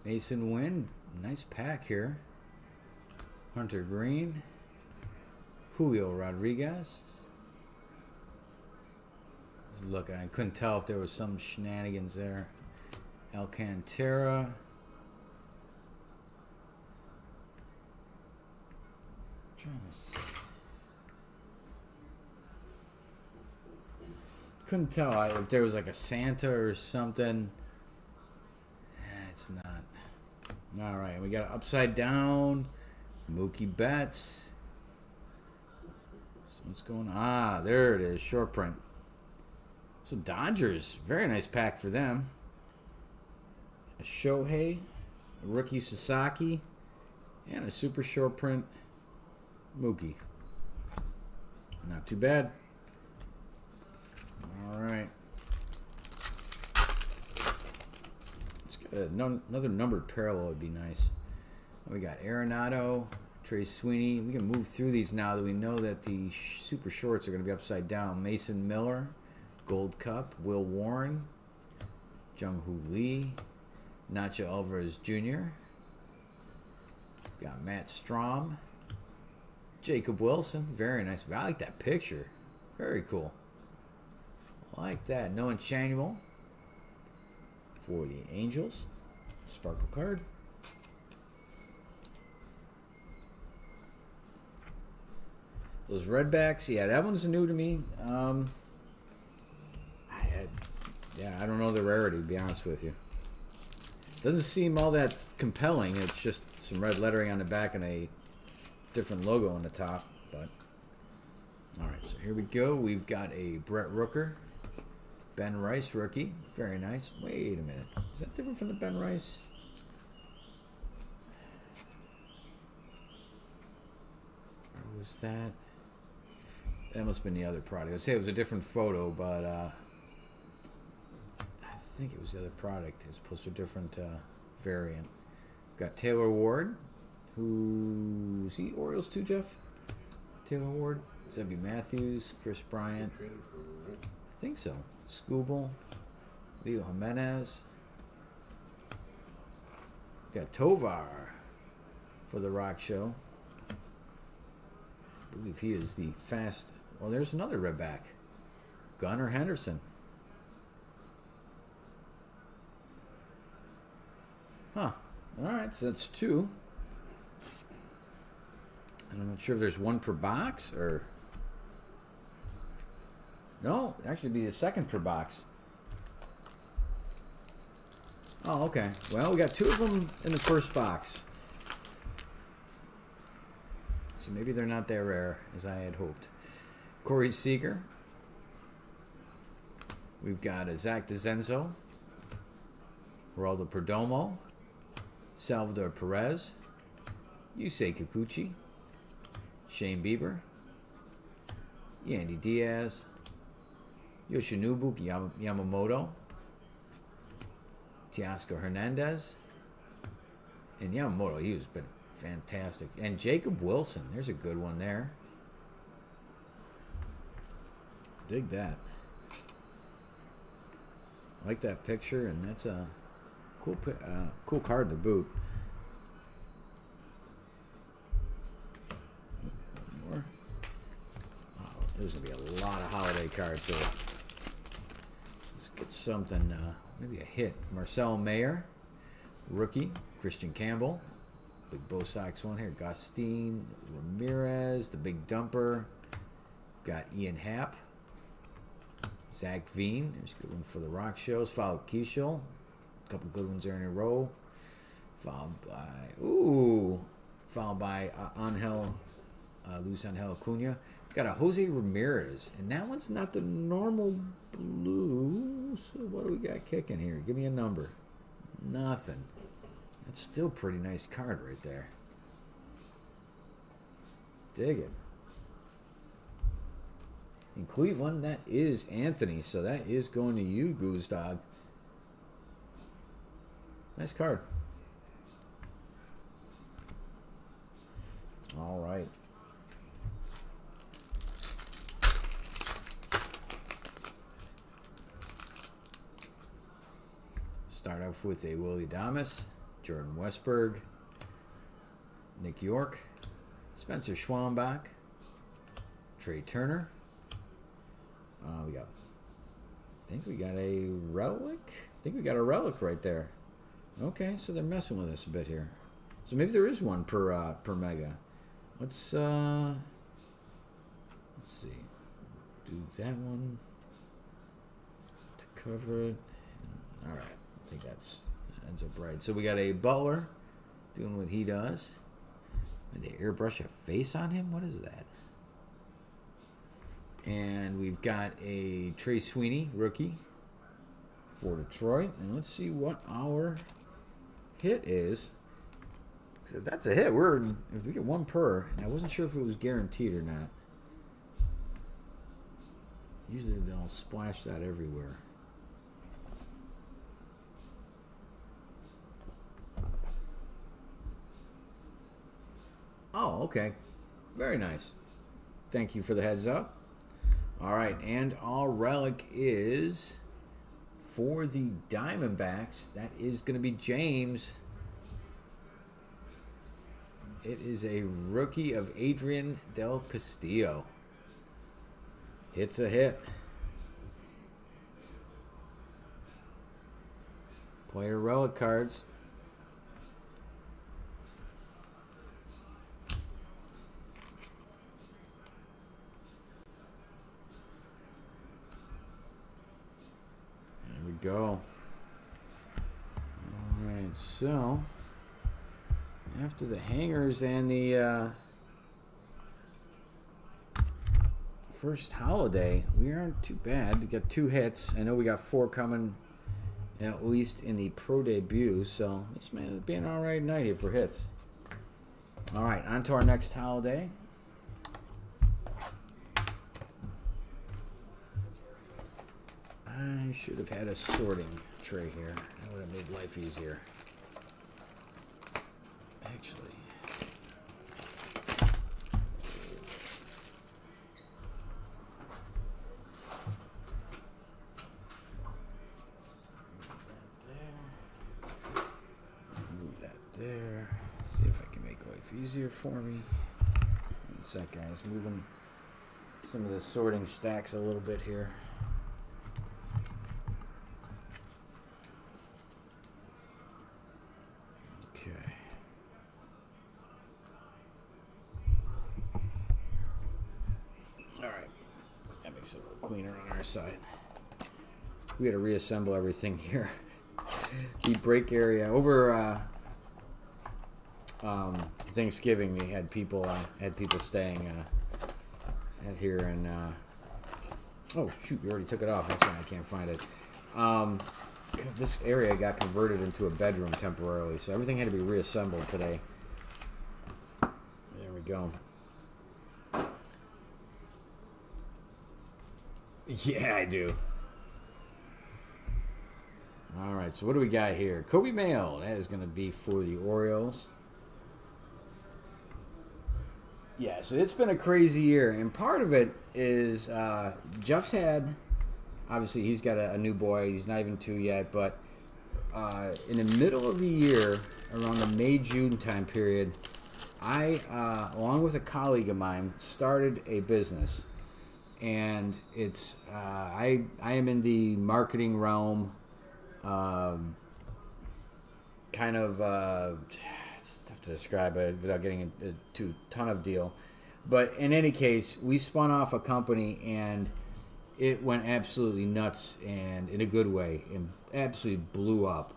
Mason Wynn. Nice pack here. Hunter Green, Julio Rodriguez. Just looking, I couldn't tell if there was some shenanigans there. Alcantara. Couldn't tell if there was like a Santa or something. It's not. All right, we got an upside down Mookie Betts. So what's going on? Ah, there it is, short print. So Dodgers, very nice pack for them. A Shohei, a rookie Sasaki, and a super short print Mookie. Not too bad. All right. Let's get another numbered parallel would be nice. We got Arenado, Trey Sweeney. We can move through these now that we know that the super shorts are going to be upside down. Mason Miller, Gold Cup, Will Warren, Jung-Hoo Lee, Nacho Alvarez Jr., got Matt Strom, Jacob Wilson, very nice. I like that picture. Very cool. I like that. Noah Chanuel for the Angels. Sparkle card. Those Redbacks, yeah, that one's new to me. I don't know the rarity, to be honest with you. Doesn't seem all that compelling. It's just some red lettering on the back and a different logo on the top. But all right, so here we go. We've got a Brett Rooker, Ben Rice rookie, very nice. Wait a minute, is that different from the Ben Rice? Or was that? That must have been the other product. I'd say it was a different photo, but I think it was the other product as opposed to a different variant. Got Taylor Ward, who's he Orioles too, Jeff? Taylor Ward, Zebby Matthews, Chris Bryant. I think so. Scooble, Leo Jimenez. Got Tovar for the Rock Show. I believe he is the fast. Well, there's another redback. Gunnar Henderson. Huh. All right, so that's two. And I'm not sure if there's one per box or. No, actually, be the second per box. Oh, okay. Well, we got two of them in the first box. So maybe they're not that rare as I had hoped. Corey Seager. We've got a Zach DeZenzo. Geraldo Perdomo. Salvador Perez. Yusei Kikuchi. Shane Bieber. Yandy Diaz. Yoshinobu Yamamoto. Teoscar Hernandez. And Yamamoto, he's been fantastic. And Jacob Wilson, there's a good one there. Dig that. I like that picture, and that's a cool card to boot. There's going to be a lot of holiday cards here. Let's get something, maybe a hit. Marcel Mayer, rookie. Christian Campbell, big Bo Sox one here. Gustin Ramirez, the big dumper. Got Ian Happ. Zach Veen, there's a good one for the Rock Shows. Followed Keishel. A couple good ones there in a row. Followed by Luis Angel Acuna. Got a Jose Ramirez, and that one's not the normal blue. So what do we got kicking here? Give me a number. Nothing. That's still a pretty nice card right there. Dig it. In Cleveland, that is Anthony, so that is going to you, Goose Dog. Nice card. All right. Start off with a Willie Adames, Jordan Westberg, Nick York, Spencer Schwambach, Trey Turner. I think we got a relic. I think we got a relic right there. Okay, so they're messing with us a bit here. So maybe there is one per mega. Let's see. Do that one to cover it. All right. I think that ends up right. So we got a Butler doing what he does. Did they airbrush a face on him? What is that? And we've got a Trey Sweeney, rookie, for Detroit. And let's see what our hit is. So that's a hit. If we get one per, and I wasn't sure if it was guaranteed or not. Usually they'll splash that everywhere. Oh, okay. Very nice. Thank you for the heads up. All right, and our relic is for the Diamondbacks. That is going to be James. It is a rookie of Adrian Del Castillo. Hit's a hit. Player relic cards. Go. All right, so after the hangers and the first holiday, we aren't too bad. We got 2 hits. I know we got 4 coming, at least in the pro debut. So this man is being an all right night here for hits. All right, on to our next holiday. I should have had a sorting tray here. That would have made life easier. Actually. Move that there. See if I can make life easier for me. One sec, guys. Moving some of the sorting stacks a little bit here. Cleaner on our side. We had to reassemble everything here. The break area over Thanksgiving, we had people staying here, and oh shoot, we already took it off. That's why I can't find it. This area got converted into a bedroom temporarily, so everything had to be reassembled today. There we go. Yeah, I do. All right, so what do we got here? Kobe Mayo. That is going to be for the Orioles. Yeah, so it's been a crazy year, and part of it is Jeff's had, obviously he's got a new boy. He's not even 2 yet, but in the middle of the year, around the May-June time period, I, along with a colleague of mine, started a business. and it's I am in the marketing realm. Um, kind of it's tough to describe it without getting into a ton of deal. But in any case, we spun off a company and it went absolutely nuts and in a good way and absolutely blew up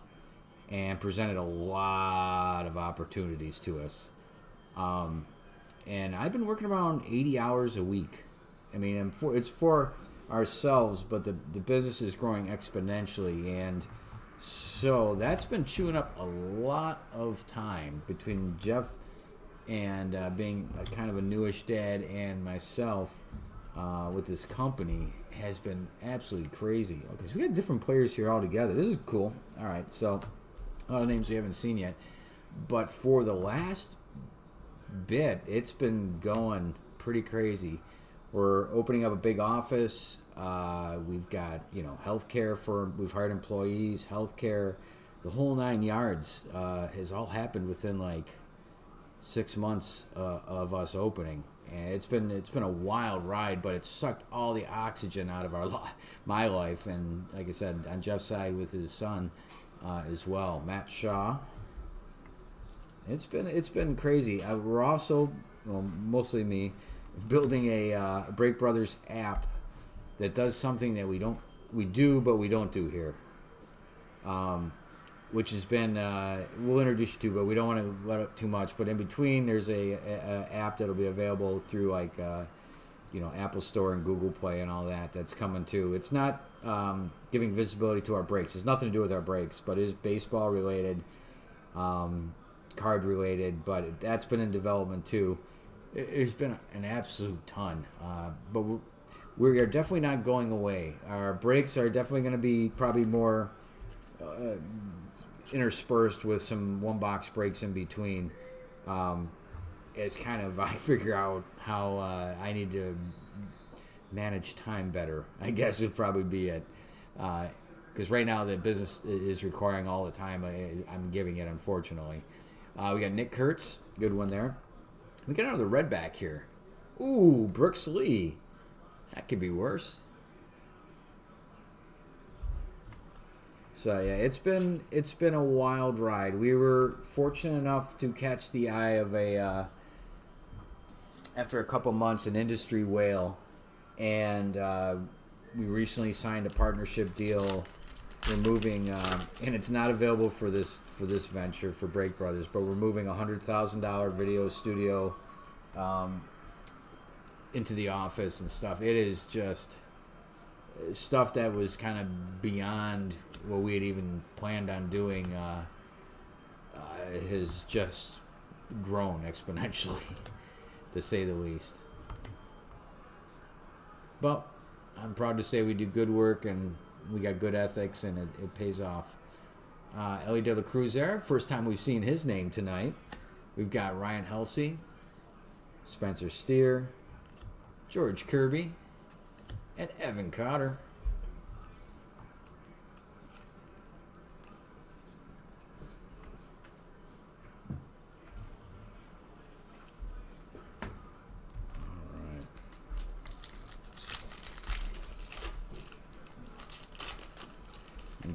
and presented a lot of opportunities to us. Um, and I've been working around 80 hours a week. I mean, it's for ourselves, but the business is growing exponentially, and so that's been chewing up a lot of time between Jeff and being a kind of a newish dad and myself with this company has been absolutely crazy. Okay, so we got different players here all together. This is cool. All right, so a lot of names we haven't seen yet, but for the last bit, it's been going pretty crazy. We're opening up a big office. We've got, healthcare we've hired employees, healthcare, the whole 9 yards has all happened within like 6 months of us opening. And it's been a wild ride, but it's sucked all the oxygen out of my life. And like I said, on Jeff's side with his son as well, Matt Shaw. It's been crazy. We're also, mostly me, building a Break Brothers app that does something that we do but we don't do here, which has been we'll introduce you to, but we don't want to let up too much. But in between, there's a app that'll be available through like Apple Store and Google Play and all that. That's coming too. It's not giving visibility to our breaks. There's nothing to do with our breaks, but it is baseball related, card related. But that's been in development too. There's been an absolute ton, but we are definitely not going away. Our breaks are definitely going to be probably more interspersed with some one-box breaks in between. As kind of I figure out how I need to manage time better, I guess would probably be it. Because right now the business is requiring all the time I'm giving it, unfortunately. We got Nick Kurtz, good one there. We got another redback here. Ooh, Brooks Lee. That could be worse. So yeah, it's been a wild ride. We were fortunate enough to catch the eye of after a couple months, an industry whale, and we recently signed a partnership deal. We're moving, and it's not available for this venture for Break Brothers, but we're moving a $100,000 video studio into the office and stuff. It is just stuff that was kind of beyond what we had even planned on doing. Has just grown exponentially, to say the least. But I'm proud to say we do good work and we got good ethics, and it pays off. Ellie De La Cruz there. First time we've seen his name tonight. We've got Ryan Helsey, Spencer Steer, George Kirby, and Evan Cotter.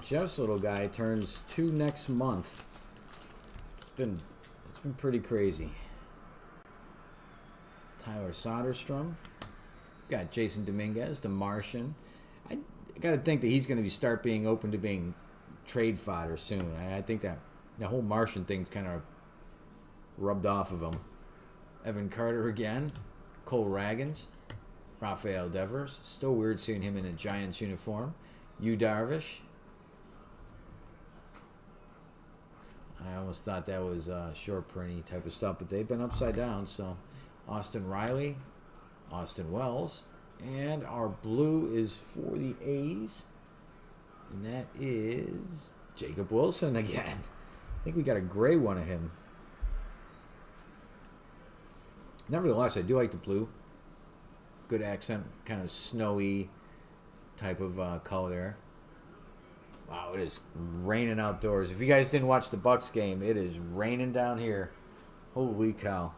Jeff's little guy turns 2 next month. It's been pretty crazy. Tyler Soderstrom. Got Jason Dominguez, the Martian. I got to think that he's going to start being open to being trade fodder soon. I think that the whole Martian thing's kind of rubbed off of him. Evan Carter again. Cole Raggins. Rafael Devers. Still weird seeing him in a Giants uniform. Yu Darvish. I almost thought that was short printy type of stuff, but they've been upside down. So Austin Riley, Austin Wells, and our blue is for the A's, and that is Jacob Wilson again. I think we got a gray one of him. Nevertheless, I do like the blue. Good accent, kind of snowy type of color there. Wow, it is raining outdoors. If you guys didn't watch the Bucks game, it is raining down here. Holy cow.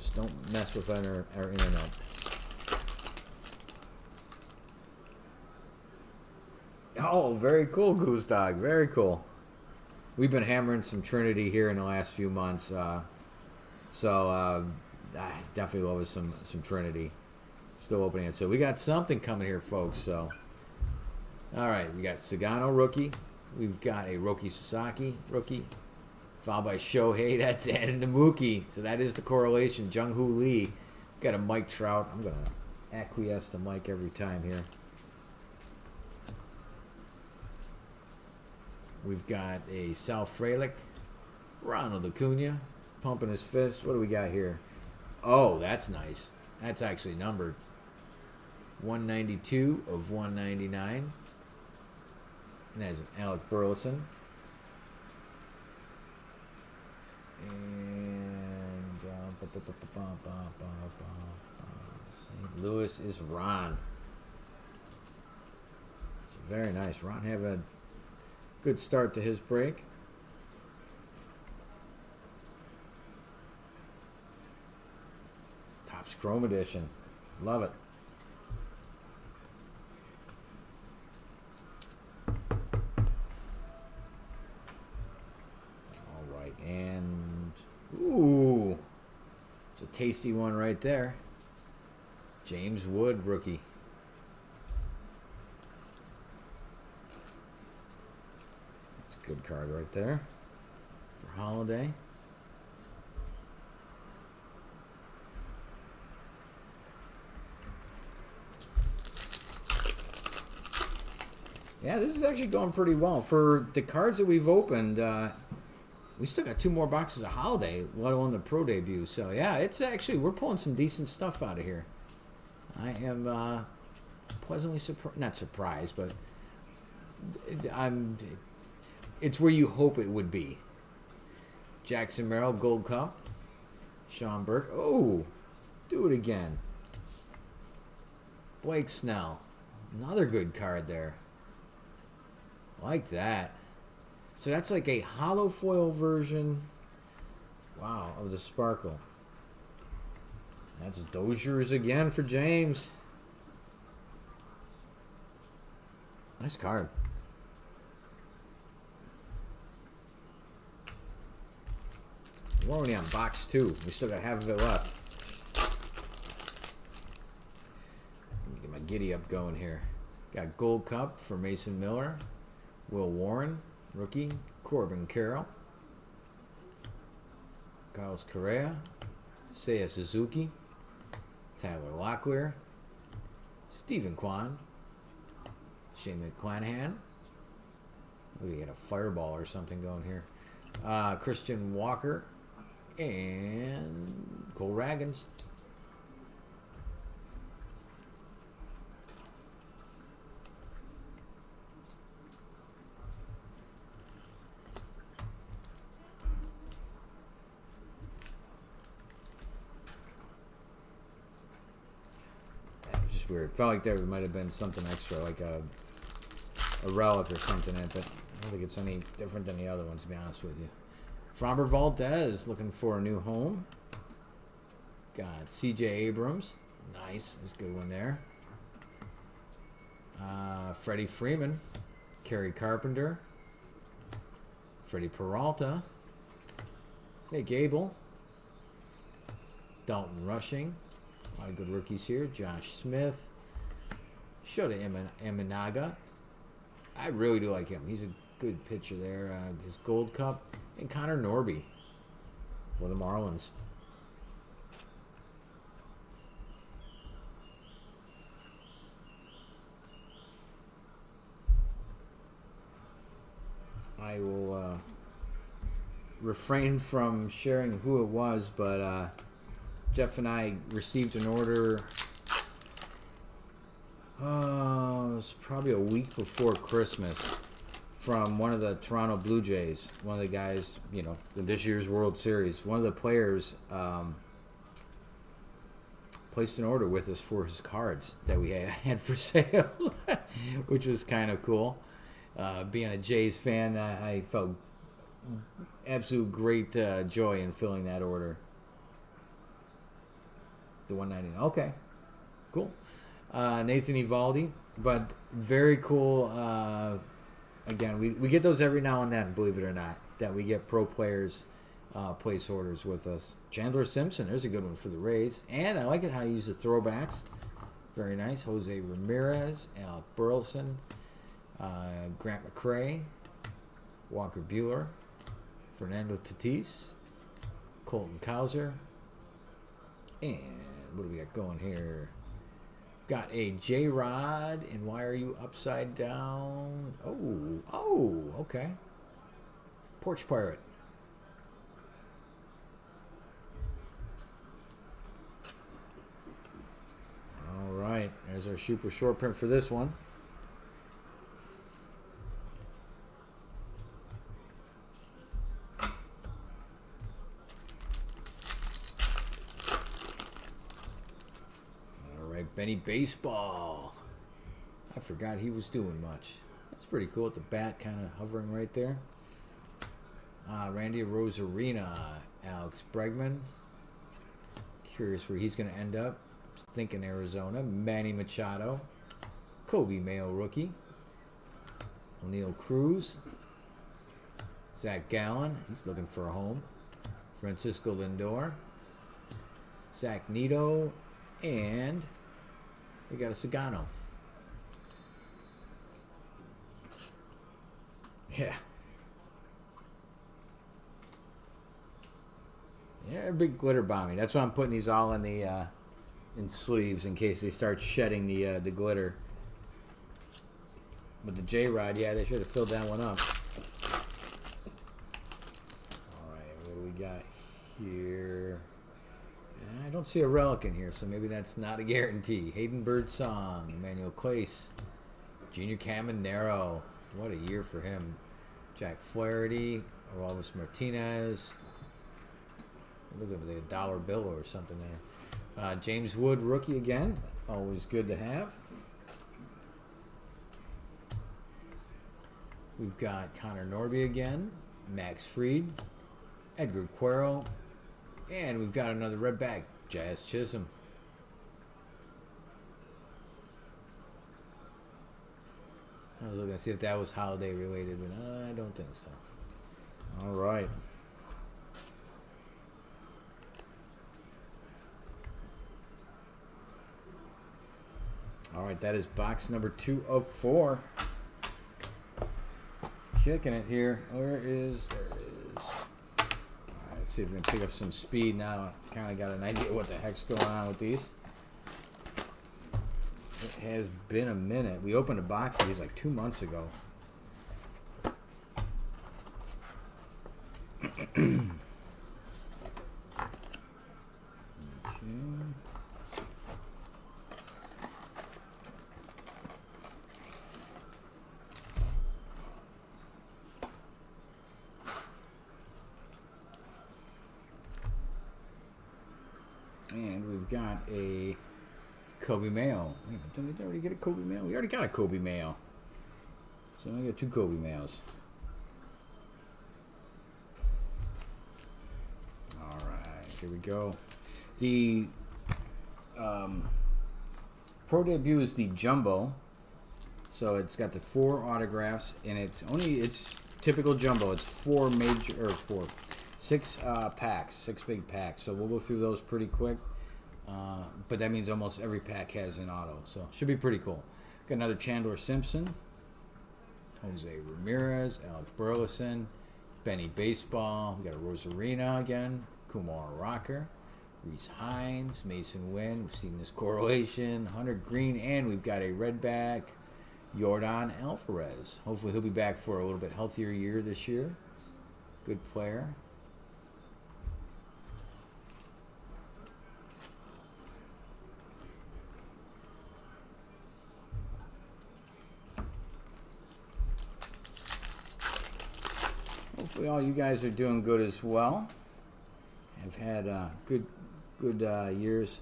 folks. Don't mess with our internet. Oh, very cool, Goose Dog. Very cool. We've been hammering some Trinity here in the last few months. So I definitely love some Trinity. Still opening it. So we got something coming here, folks. So, all right. We got Sagano, rookie. We've got a Roki Sasaki, rookie. Followed by Shohei. That's and Mookie. So that is the correlation. Jung-Hoo Lee. Got a Mike Trout. I'm going to acquiesce to Mike every time here. We've got a Sal Frelick. Ronald Acuna. Pumping his fist. What do we got here? Oh, that's nice. That's actually numbered. 192 of 199. And that's an Alec Burleson. And St. Louis is Ron. So very nice. Ron have a good start to his break. Topps Chrome Edition. Love it. All right. And, ooh, it's a tasty one right there. James Wood, rookie. That's a good card right there for Holiday. Yeah, this is actually going pretty well. For the cards that we've opened, we still got 2 more boxes of Holiday, let alone the Pro Debut. So, yeah, it's actually, we're pulling some decent stuff out of here. I am pleasantly surprised, not surprised, but it's where you hope it would be. Jackson Merrill, Gold Cup. Sean Burke. Oh, do it again. Blake Snell. Another good card there. Like that. So that's like a hollow foil version. Wow, of the Sparkle. That's Dozier's again for James. Nice card. We're only on box 2. We still got half of it left. Let me get my giddy up going here. Got Gold Cup for Mason Miller. Will Warren, rookie. Corbin Carroll. Carlos Correa. Seiya Suzuki. Tyler Locklear. Stephen Kwan. Shane McClanahan. We got a fireball or something going here. Christian Walker. And Cole Raggins. Weird. Felt like there might have been something extra, like a relic or something in it, but I don't think it's any different than the other ones, to be honest with you. Framber Valdez looking for a new home. Got C.J. Abrams. Nice. There's a good one there. Freddie Freeman. Kerry Carpenter. Freddie Peralta. Nick Gable. Dalton Rushing. A lot of good rookies here. Josh Smith. Shota Imanaga. I really do like him. He's a good pitcher there. His Gold Cup. And Connor Norby for the Marlins. I will refrain from sharing who it was, but Jeff and I received an order. It was probably a week before Christmas from one of the Toronto Blue Jays. One of the guys, you know, this year's World Series. One of the players placed an order with us for his cards that we had for sale, which was kind of cool. Being a Jays fan, I felt absolute great joy in filling that order. The 199. Okay, cool. Nathan Evaldi, but very cool. Again, we get those every now and then, believe it or not, that we get pro players place orders with us. Chandler Simpson, there's a good one for the Rays. And I like it how you use the throwbacks. Very nice. Jose Ramirez, Alec Burleson, Grant McCray, Walker Buehler, Fernando Tatis, Colton Cowser, and what do we got going here? Got a J-Rod, and why are you upside down? Oh, okay. Porch Pirate. All right, there's our super short print for this one. Benny Baseball. I forgot he was doing much. That's pretty cool with the bat kind of hovering right there. Randy Rosarina, Alex Bregman. Curious where he's going to end up. Thinking Arizona. Manny Machado. Kobe Mayo rookie. O'Neal Cruz. Zach Gallen. He's looking for a home. Francisco Lindor. Zach Neto. And we got a Sagano. Yeah. Yeah, big glitter bombing. That's why I'm putting these all in the in sleeves in case they start shedding the glitter. But the J-Rod, yeah, they should have filled that one up. All right, what do we got here? I don't see a relic in here, so maybe that's not a guarantee. Hayden Birdsong, Emmanuel Clace, Junior Caminero. What a year for him. Jack Flaherty, Orelvis Martinez. Look at the dollar bill or something there. James Wood, rookie again. Always good to have. We've got Connor Norby again. Max Fried. Edgar Quero. And we've got another red bag. Jazz Chisholm. I was looking to see if that was holiday related, but I don't think so. All right. All right, that is box number 2 of 4. Kicking it here. There it is. Let's see if we can pick up some speed now. I kind of got an idea what the heck's going on with these. It has been a minute. We opened a box of these like 2 months ago. Okay. And we've got a Kobe Mayo. Wait, did we already get a Kobe Mayo? We already got a Kobe Mayo. So I got 2 Kobe Mayos. All right, here we go. The Pro Debut is the Jumbo. So it's got the 4 autographs, and it's typical Jumbo. It's 6 packs, 6 big packs. So we'll go through those pretty quick. But that means almost every pack has an auto. So should be pretty cool. Got another Chandler Simpson. Jose Ramirez, Alec Burleson, Benny Baseball. We got a Rosarina again. Kumar Rocker. Reese Hines, Mason Wynn. We've seen this correlation. Hunter Green. And we've got a redback, Yordan Alvarez. Hopefully he'll be back for a little bit healthier year this year. Good player. Hopefully all you guys are doing good as well. I've had good years,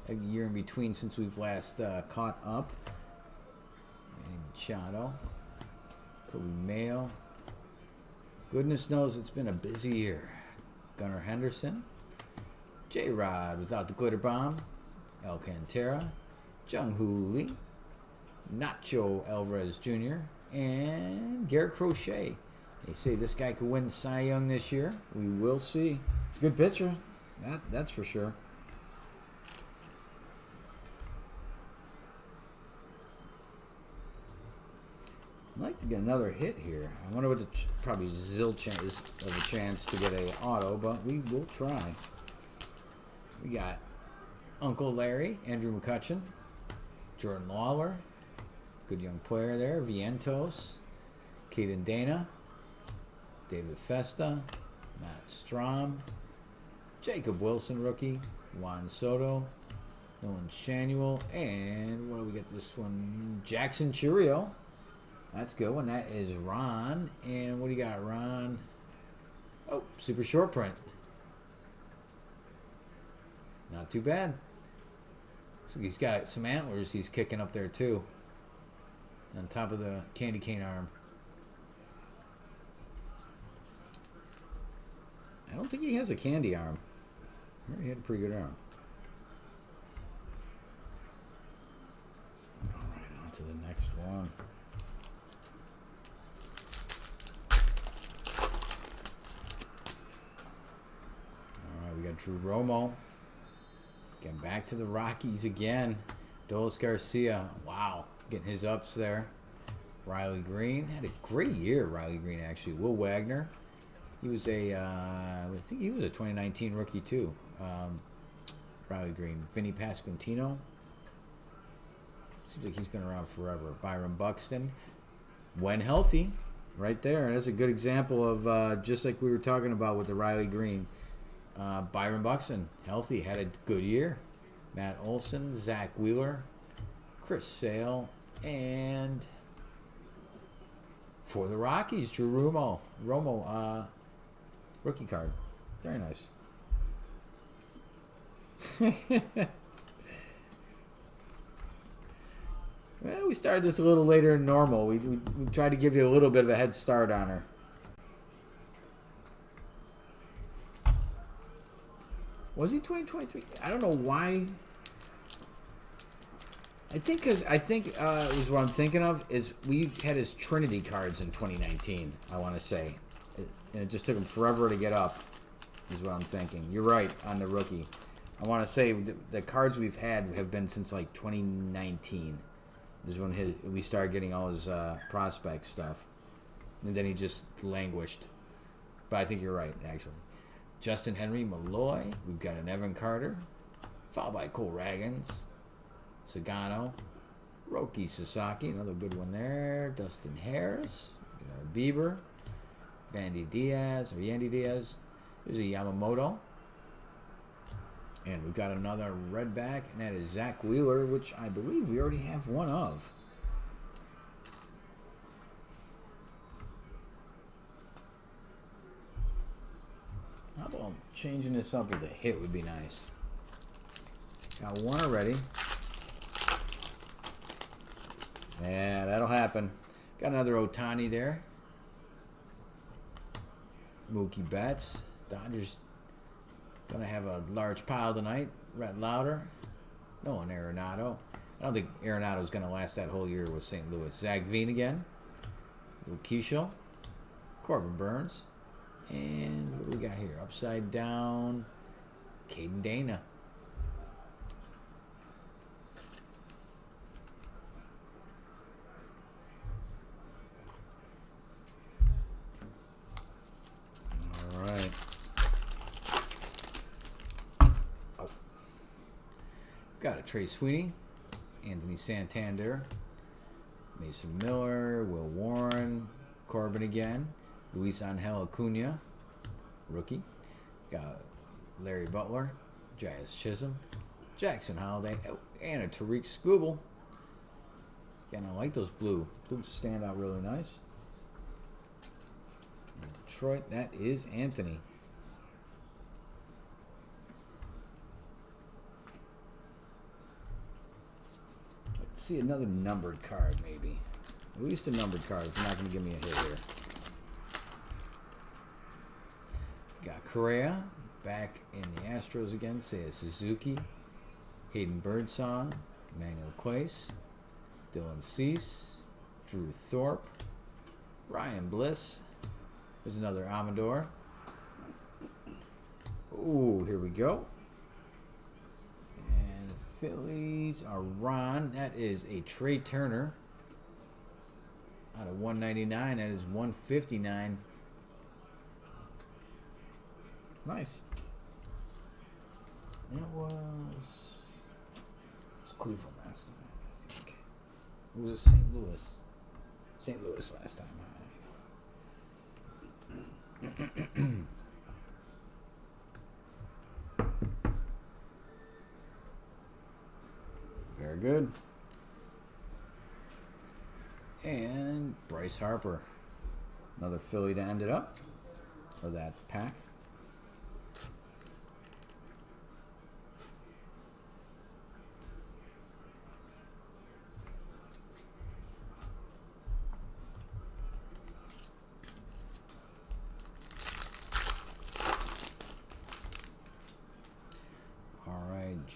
a year in between since we've last caught up. Machado, Kobe Mayo. Goodness knows it's been a busy year. Gunnar Henderson, J-Rod without the glitter bomb, Alcantara, Jung Hoo Lee, Nacho Alvarez Jr., and Garrett Crochet. They say this guy could win Cy Young this year. We will see. He's a good pitcher. That's for sure. I'd like to get another hit here. I wonder what the probably zilch is of a chance to get a auto, but we will try. We got Uncle Larry, Andrew McCutcheon, Jordan Lawler, good young player there, Vientos, Caden Dana, David Festa, Matt Strom, Jacob Wilson, rookie, Juan Soto, Nolan Shanuel, and what do we get this one? Jackson Churio. That's good one. That is Ron. And what do you got, Ron? Oh, super short print. Not too bad. So he's got some antlers he's kicking up there too. On top of the candy cane arm. I don't think he has a candy arm. He had a pretty good arm. All right, on to the next one. We got Drew Romo. Getting back to the Rockies again. Dolis Garcia. Wow. Getting his ups there. Riley Green. Had a great year, Riley Green, actually. Will Wagner. He was I think he was a 2019 rookie, too. Riley Green. Vinny Pasquantino. Seems like he's been around forever. Byron Buxton. When healthy. Right there. That's a good example of just like we were talking about with the Riley Green. Byron Buxton, healthy, had a good year. Matt Olson, Zach Wheeler, Chris Sale, and for the Rockies, Drew Romo, rookie card. Very nice. Well, we started this a little later than normal. We tried to give you a little bit of a head start on her. Was he 2023? I don't know why. I think is what I'm thinking of is we had his Trinity cards in 2019. I want to say, and it just took him forever to get up. Is what I'm thinking. You're right on the rookie. I want to say the cards we've had have been since like 2019. Is when we started getting all his prospect stuff, and then he just languished. But I think you're right, actually. Justin Henry Malloy. We've got an Evan Carter, followed by Cole Ragans, Sagano, Roki Sasaki, another good one there. Dustin Harris, Bieber, Yandy Diaz. There's a Yamamoto. And we've got another redback, and that is Zach Wheeler, which I believe we already have one of. How about changing this up with a hit would be nice. Got one already. Yeah, that'll happen. Got another Ohtani there. Mookie Betts. Dodgers gonna have a large pile tonight. Rhett Lauder. No one Arenado. I don't think Arenado's gonna last that whole year with St. Louis. Zach Veen again. Luke Keeschel. Corbin Burns. And what do we got here? Upside down. Caden Dana. All right. Oh. Got a Trey Sweeney. Anthony Santander. Mason Miller. Will Warren. Corbin again. Luis Angel Acuna, rookie. Got Larry Butler, Jazz Chisholm, Jackson Holiday, and a Tariq Skubal. Again, I like those blue. Blues stand out really nice. In Detroit, that is Anthony. Let's see another numbered card, maybe. At least a numbered card if you're not going to give me a hit here. Got Correa back in the Astros again. Seiya Suzuki. Hayden Birdsong, Emmanuel Clace, Dylan Cease, Drew Thorpe, Ryan Bliss. There's another Amador. Ooh, here we go. And the Phillies are Ron. That is a Trey Turner. Out of 199, that is 159. Nice. It was Cleveland last time, I think. It was St. Louis. St. Louis last time. Very good. And Bryce Harper. Another Philly to end it up. Or that pack.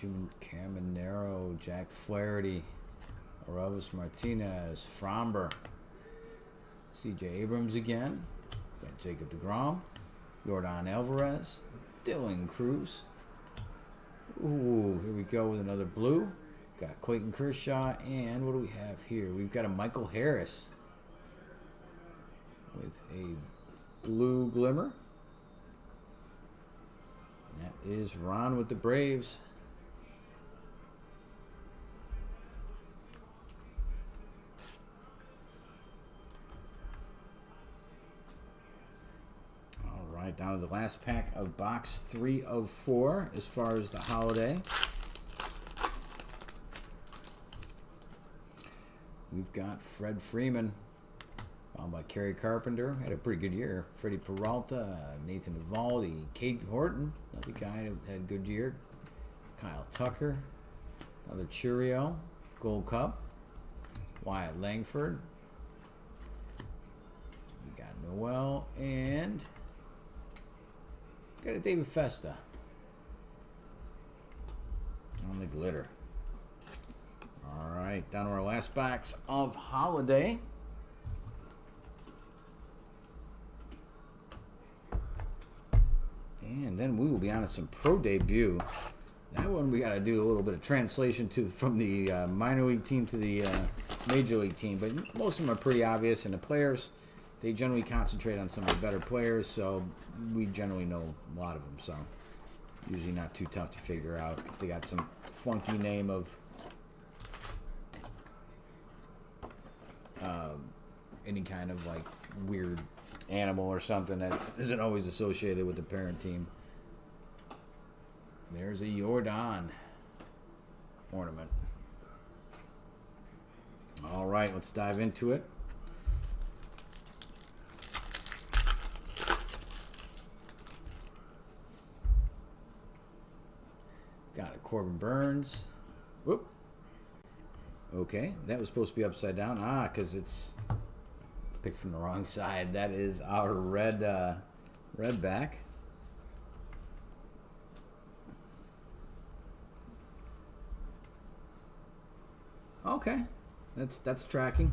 June Caminero, Jack Flaherty, Arovis Martinez, Fromber, C.J. Abrams again, got Jacob deGrom, Yordan Alvarez, Dylan Cruz. Ooh, here we go with another blue. Got Clayton Kershaw, and what do we have here? We've got a Michael Harris with a blue glimmer. That is Ron with the Braves. Down to the last pack of box 3 of 4 as far as the holiday. We've got Fred Freeman, found by Kerry Carpenter. Had a pretty good year. Freddie Peralta, Nathan Eovaldi, Kate Horton, another guy that had a good year. Kyle Tucker, another Churio, Gold Cup. Wyatt Langford. We got Noel and got a David Festa on the glitter. All right, down to our last box of holiday. And then we will be on to some pro debut. That one we got to do a little bit of translation from the minor league team to the major league team. But most of them are pretty obvious, and the players, they generally concentrate on some of the better players, so we generally know a lot of them, so usually not too tough to figure out. If they got some funky name of any kind of like weird animal or something that isn't always associated with the parent team. There's a Yordan ornament. All right, let's dive into it. Got a Corbin Burns. Whoop. Okay, that was supposed to be upside down. Ah, because it's picked from the wrong side. That is our red back. Okay, that's tracking.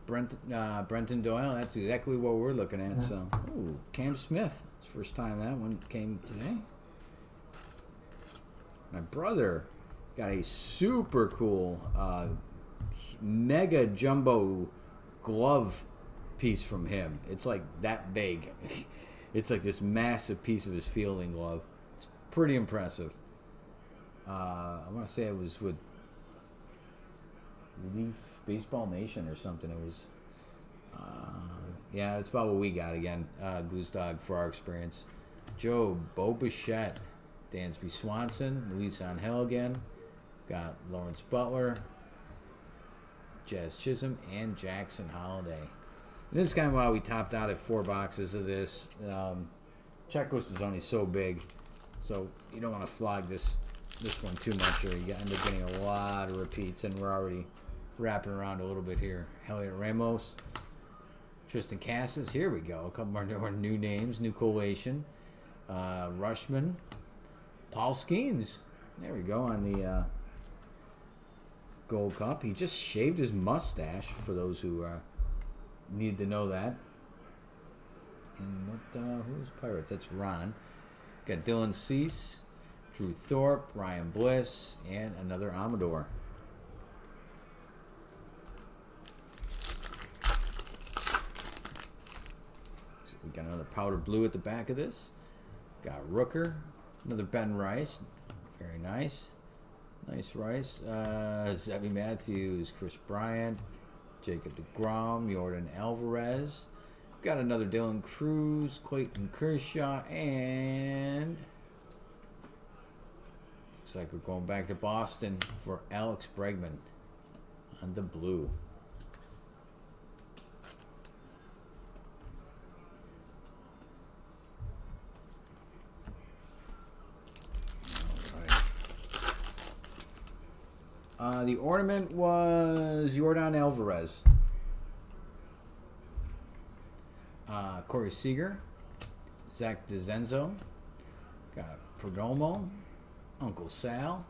Brenton Doyle. That's exactly what we're looking at. So, ooh, Cam Smith. It's the first time that one came today. My brother got a super cool mega jumbo glove piece from him. It's like that big. It's like this massive piece of his fielding glove. It's pretty impressive. I want to say it was with Leaf Baseball Nation or something. It was, yeah, it's about what we got again. Goose Dog for our experience. Joe Bo Bichette, Dansby Swanson, Luis Angel again. Got Lawrence Butler, Jazz Chisholm, and Jackson Holiday. And this is kind of why we topped out at 4 boxes of this. Checklist is only so big, so you don't want to flog this one too much, or you end up getting a lot of repeats, and we're already wrapping around a little bit here. Heliot Ramos, Tristan Cassis. Here we go. A couple more new names, new collation. Rushman, Paul Skeens. There we go on the Gold Cup. He just shaved his mustache, for those who need to know that. And what? Who's Pirates? That's Ron. Got Dylan Cease, Drew Thorpe, Ryan Bliss, and another Amador. So we got another powder blue at the back of this. Got Rooker, another Ben Rice, very nice. Nice Rice. Zebby Matthews, Chris Bryant, Jacob deGrom, Jordan Alvarez. Got another Dylan Cruz, Clayton Kershaw, and looks like we're going back to Boston for Alex Bregman on the blue. The ornament was Jordan Alvarez. Corey Seager, Zach DeZenzo, got Perdomo, Uncle Sal,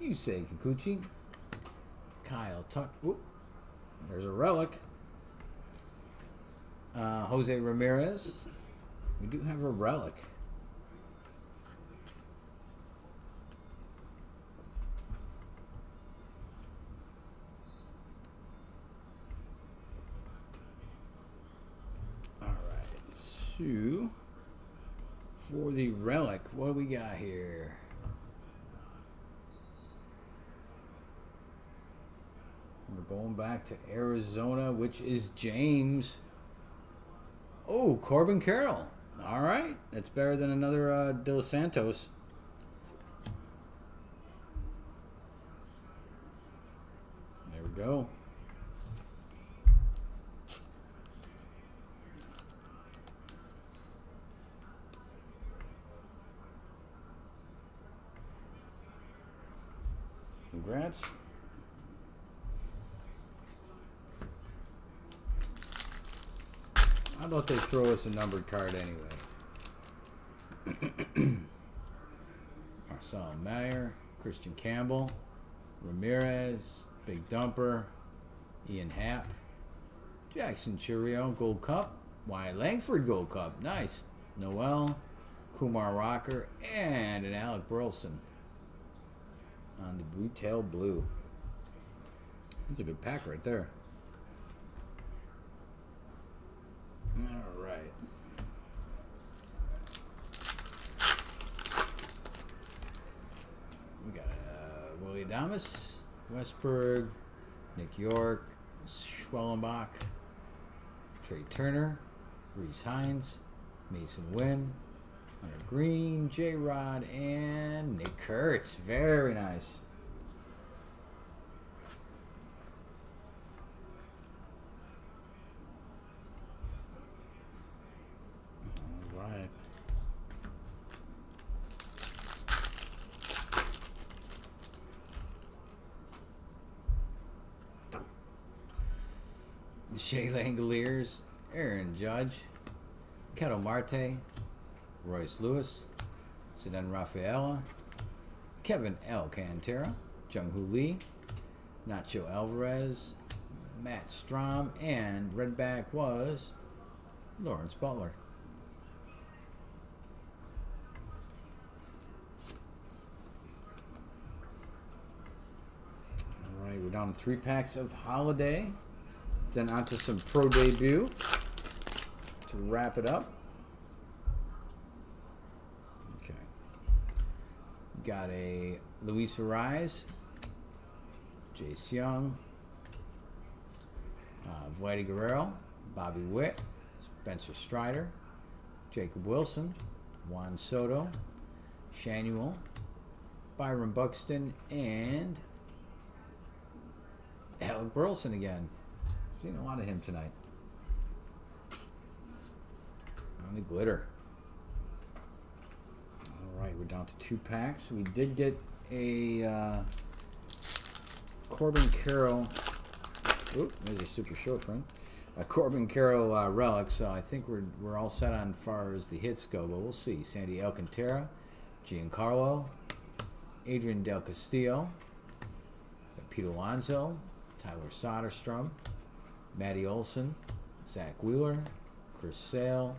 Yusei Kikuchi, Kyle Tuck. Whoop, there's a relic. Jose Ramirez. We do have a relic. For the relic, what do we got here? We're going back to Arizona, which is James. Oh, Corbin Carroll. All right, that's better than another De Los Santos. There we go. Congrats. How about they throw us a numbered card anyway? Marcel Mayer, Christian Campbell, Ramirez, Big Dumper, Ian Happ, Jackson Churio, Gold Cup, Wyatt Langford, Gold Cup, nice. Noel, Kumar Rocker, and an Alec Burleson on the retail blue. That's a good pack right there. All right. We got Willie Adames, Westberg, Nick York, Schwellenbach, Trey Turner, Reese Hines, Mason Wynn, Hunter Green, J-Rod, and Nick Kurtz. Very nice. All right. The Shea Langoliers, Aaron Judge, Ketel Marte, Royce Lewis, Sedan Rafaela, Kevin Alcantara, Jung-Hoo Lee, Nacho Alvarez, Matt Strom, and redback was Lawrence Butler. All right, we're down to 3 packs of Holiday. Then onto some Pro Debut to wrap it up. Okay. Got a Luis Ariz, Jace Young, Vladdy Guerrero, Bobby Witt, Spencer Strider, Jacob Wilson, Juan Soto, Shanuel, Byron Buxton, and Alec Burleson again. Seen a lot of him tonight. On the glitter. All right, we're down to 2 packs. We did get a Corbin Carroll. Oop, there's a super short print. A Corbin Carroll relic. So I think we're all set on as far as the hits go, but we'll see. Sandy Alcantara, Giancarlo, Adrian Del Castillo. Got Pete Alonso. Tyler Soderstrom. Matty Olson. Zach Wheeler. Chris Sale.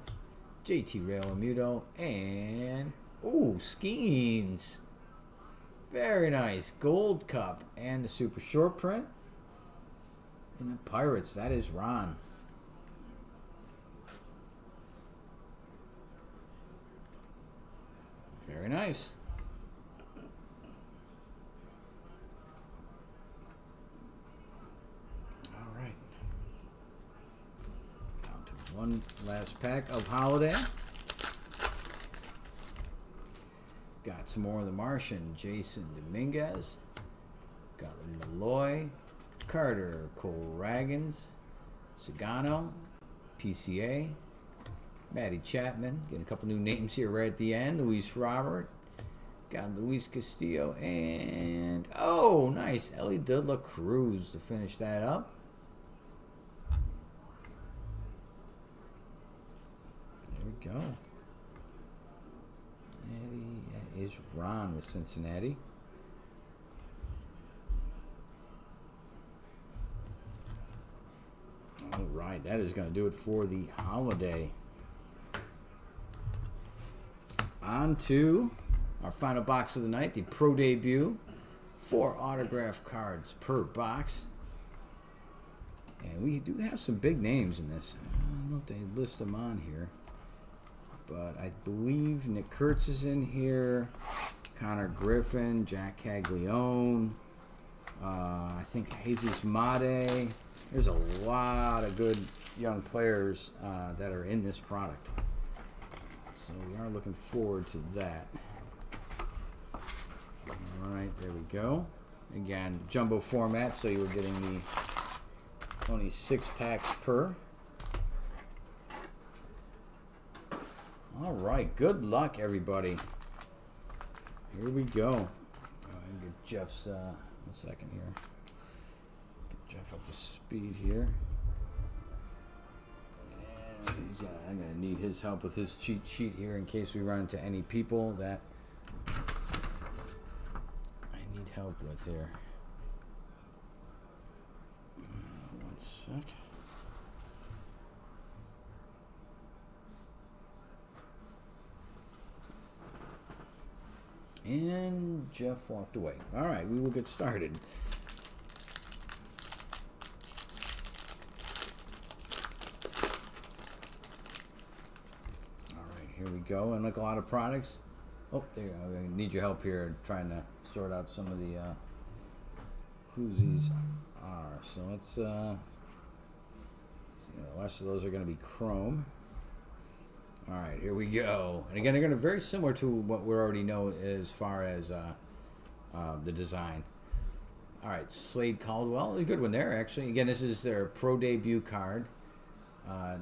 JT Realmuto. And, ooh, Skeens. Very nice. Gold Cup. And the Super Short Print. And the Pirates. That is Ron. Very nice. All right. Down to one last pack of Holiday. Got some more of the Martian. Jason Dominguez. Got Malloy. Carter Colragans. Sagano. PCA. Matty Chapman. Getting a couple new names here right at the end. Luis Robert. Got Luis Castillo. And, oh, nice. Ellie De La Cruz to finish that up. There we go. That is Ron with Cincinnati. All right. That is going to do it for the holiday. On to our final box of the night, the Pro Debut. 4 autograph cards per box. And we do have some big names in this. I don't know if they list them on here. But I believe Nick Kurtz is in here. Connor Griffin, Jack Caglione. I think Jesus Mate. There's a lot of good young players that are in this product. So we are looking forward to that. All right, there we go. Again, jumbo format, so you were getting the only 6 packs per. All right, good luck, everybody. Here we go. I'll get Jeff's, one second here. Get Jeff up to speed here. I'm going to need his help with his cheat sheet here in case we run into any people that I need help with here. One sec. And Jeff walked away. All right, we will get started. Here we go, and like a lot of products. Oh, there you go. I need your help here trying to sort out some of the whose these are. So let's see, the rest of those are going to be chrome. All right, here we go. And again, they're going to be very similar to what we already know as far as the design. All right, Slade Caldwell, a good one there, actually. Again, this is their Pro Debut card.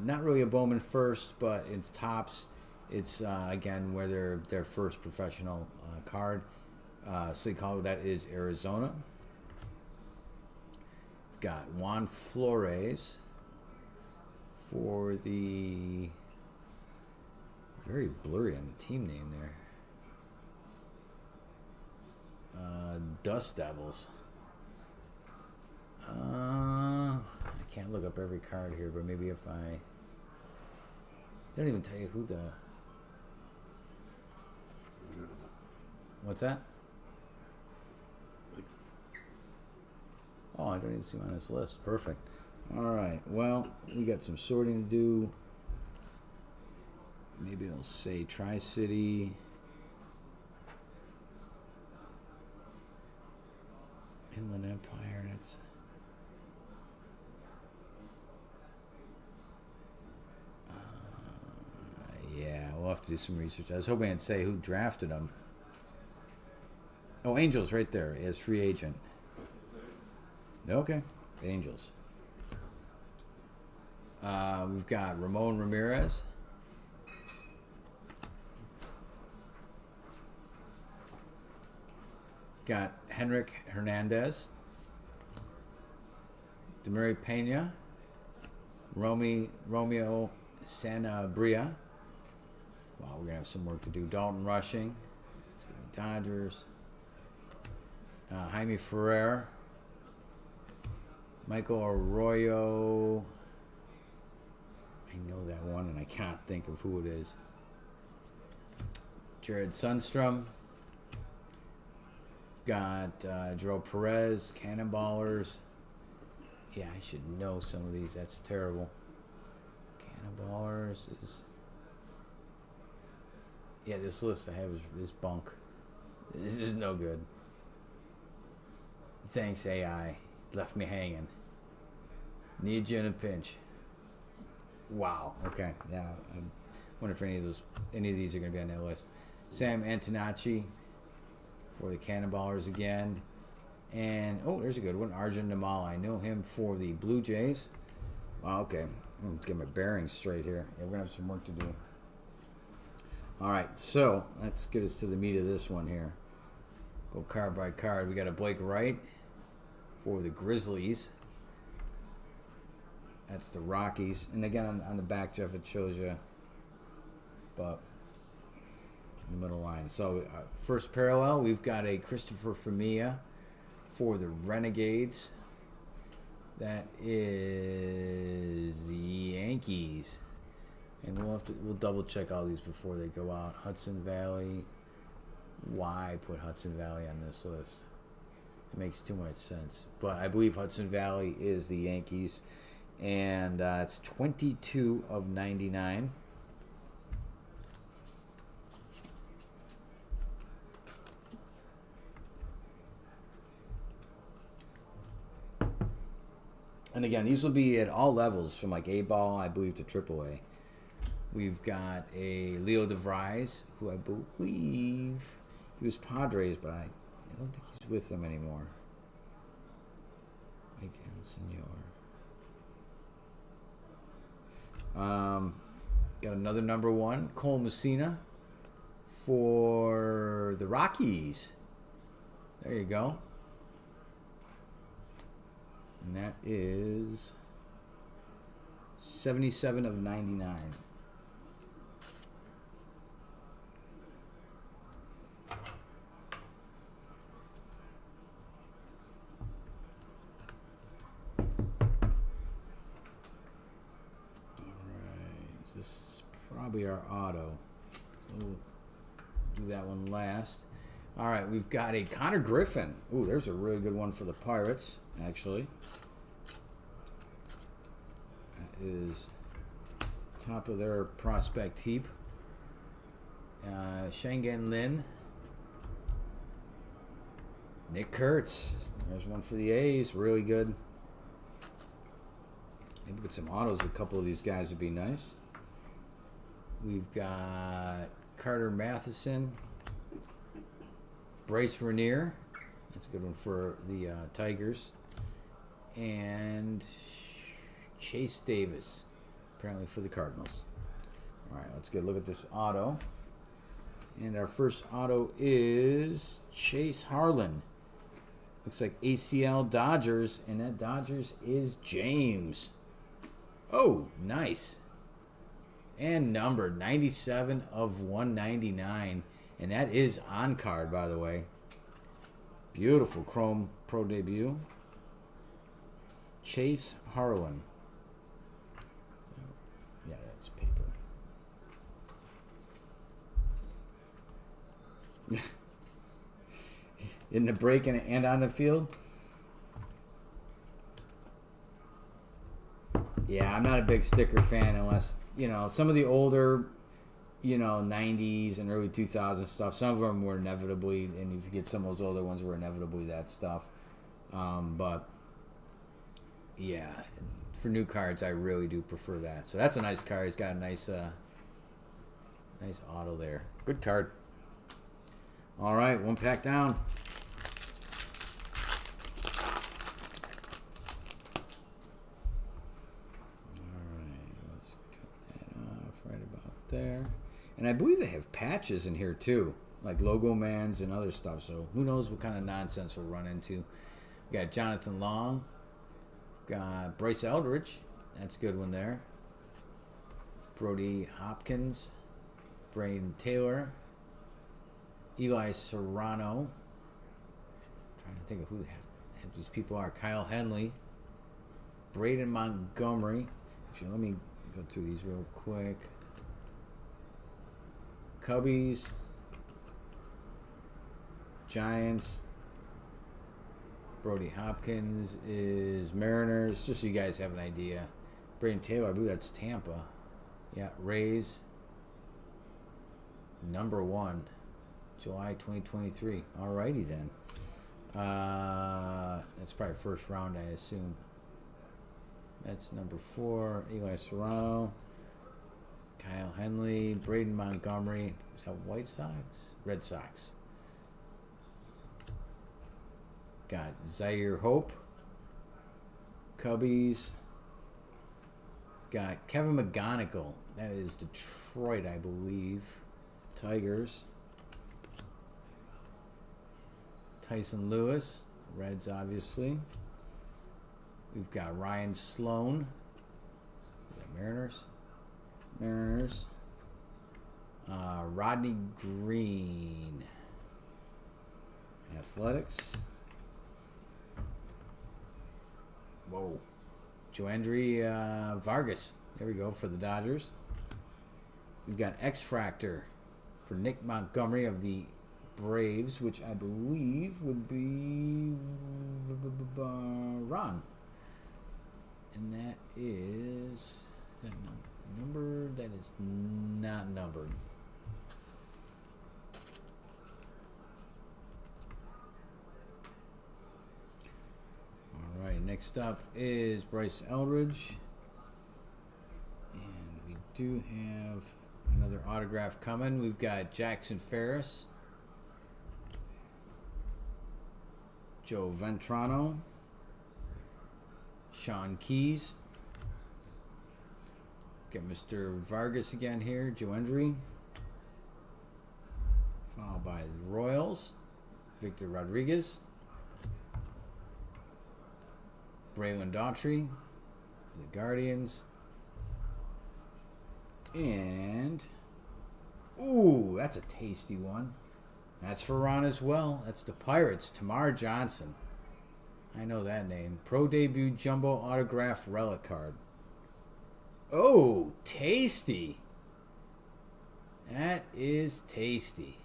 Not really a Bowman first, but it's tops. It's, again, where their first professional card. Slade Caldwell, that is Arizona. We've got Juan Flores for the... Very blurry on the team name there. Dust Devils. I can't look up every card here, but maybe if I... They don't even tell you who the... What's that? Oh, I don't even see him on this list. Perfect. All right. Well, we got some sorting to do. Maybe it'll say Tri-City. Inland Empire. That's... yeah, we'll have to do some research. I was hoping I'd say who drafted them. Oh, Angels right there as free agent. Okay, Angels. We've got Ramon Ramirez. Got Henrik Hernandez. Demary Pena. Romeo Sanabria. Wow, we're going to have some work to do. Dalton Rushing. It's going to be Dodgers. Jaime Ferrer, Michael Arroyo. I know that one, and I can't think of who it is. Jared Sundstrom. Got Gerald Perez, Cannonballers. Yeah, I should know some of these. That's terrible. Cannonballers is... Yeah, this list I have is bunk. This is no good. Thanks, AI. Left me hanging. Need you in a pinch. Wow. Okay. Yeah. I wonder if any of these are going to be on that list. Sam Antonacci for the Cannonballers again. And, oh, there's a good one. Arjun Nimal. I know him for the Blue Jays. Wow, okay. Let's get my bearings straight here. Yeah, we're going to have some work to do. All right, so let's get us to the meat of this one here. Go card by card. We got a Blake Wright for the Grizzlies. That's the Rockies. And again, on the back, Jeff, it shows you, but in the middle line. So first parallel, we've got a Christopher Familia for the Renegades. That is the Yankees. And we'll double check all these before they go out. Hudson Valley. Why put Hudson Valley on this list? It makes too much sense. But I believe Hudson Valley is the Yankees. And it's 22 of 99. And again, these will be at all levels, from like A-ball, I believe, to AAA. We've got a Leo DeVries, who I believe he was Padres, but I don't think he's with them anymore. Mike Senor. Got another number 1, Cole Messina for the Rockies. There you go. And that is 77 of 99. This is probably our auto, so we'll do that one last. All right, we've got a Connor Griffin. Ooh, there's a really good one for the Pirates, actually. That is top of their prospect heap. Shangan Lin. Nick Kurtz. There's one for the A's, really good. Maybe get some autos. A couple of these guys would be nice. We've got Carter Matheson, Bryce Renier. That's a good one for the Tigers. And Chase Davis, apparently for the Cardinals. All right, let's get a look at this auto. And our first auto is Chase Harlan. Looks like ACL Dodgers, and that Dodgers is James. Oh, nice. And numbered 97 of 199. And that is on card, by the way. Beautiful Chrome Pro debut. Chase Harlan. Yeah, that's paper. In the break and on the field. Yeah, I'm not a big sticker fan unless, you know, some of the older, you know, 90s and early 2000s stuff, some of them were inevitably, and if you get some of those older ones, were inevitably that stuff. But, yeah, for new cards, I really do prefer that. So that's a nice card. He's got a nice auto there. Good card. All right, one pack down. There, and I believe they have patches in here too, like Logo Mans and other stuff, so who knows what kind of nonsense we'll run into. We got Jonathan Long, got Bryce Eldridge, that's a good one there, Brody Hopkins, Braden Taylor, Eli Serrano, trying to think of who the heck these people are. Kyle Henley, Braden Montgomery. Actually, let me go through these real quick. Cubbies, Giants. Brody Hopkins is Mariners. Just so you guys have an idea. Braden Taylor, I believe that's Tampa. Yeah, Rays. Number 1, July 2023. Alrighty then. That's probably first round, I assume. That's number 4, Eli Serrano. Kyle Henley, Braden Montgomery. Is that White Sox? Red Sox. Got Zaire Hope. Cubbies. Got Kevin McGonigal. That is Detroit, I believe. Tigers. Tyson Lewis. Reds, obviously. We've got Ryan Sloan. Mariners. Rodney Green. Athletics. Whoa. Joandry Vargas. There we go for the Dodgers. We've got X-Fractor for Nick Montgomery of the Braves, which I believe would be Ron. And that is that number that is not numbered. All right, next up is Bryce Eldridge. And we do have another autograph coming. We've got Jackson Ferris, Joe Ventrano, Sean Keys. Got Mr. Vargas again here, Joandry. Followed by the Royals, Victor Rodriguez, Braylon Daughtry, the Guardians, and ooh, that's a tasty one. That's for Ron as well. That's the Pirates, Tamar Johnson. I know that name. Pro debut jumbo autograph relic card. Oh, tasty. That is tasty.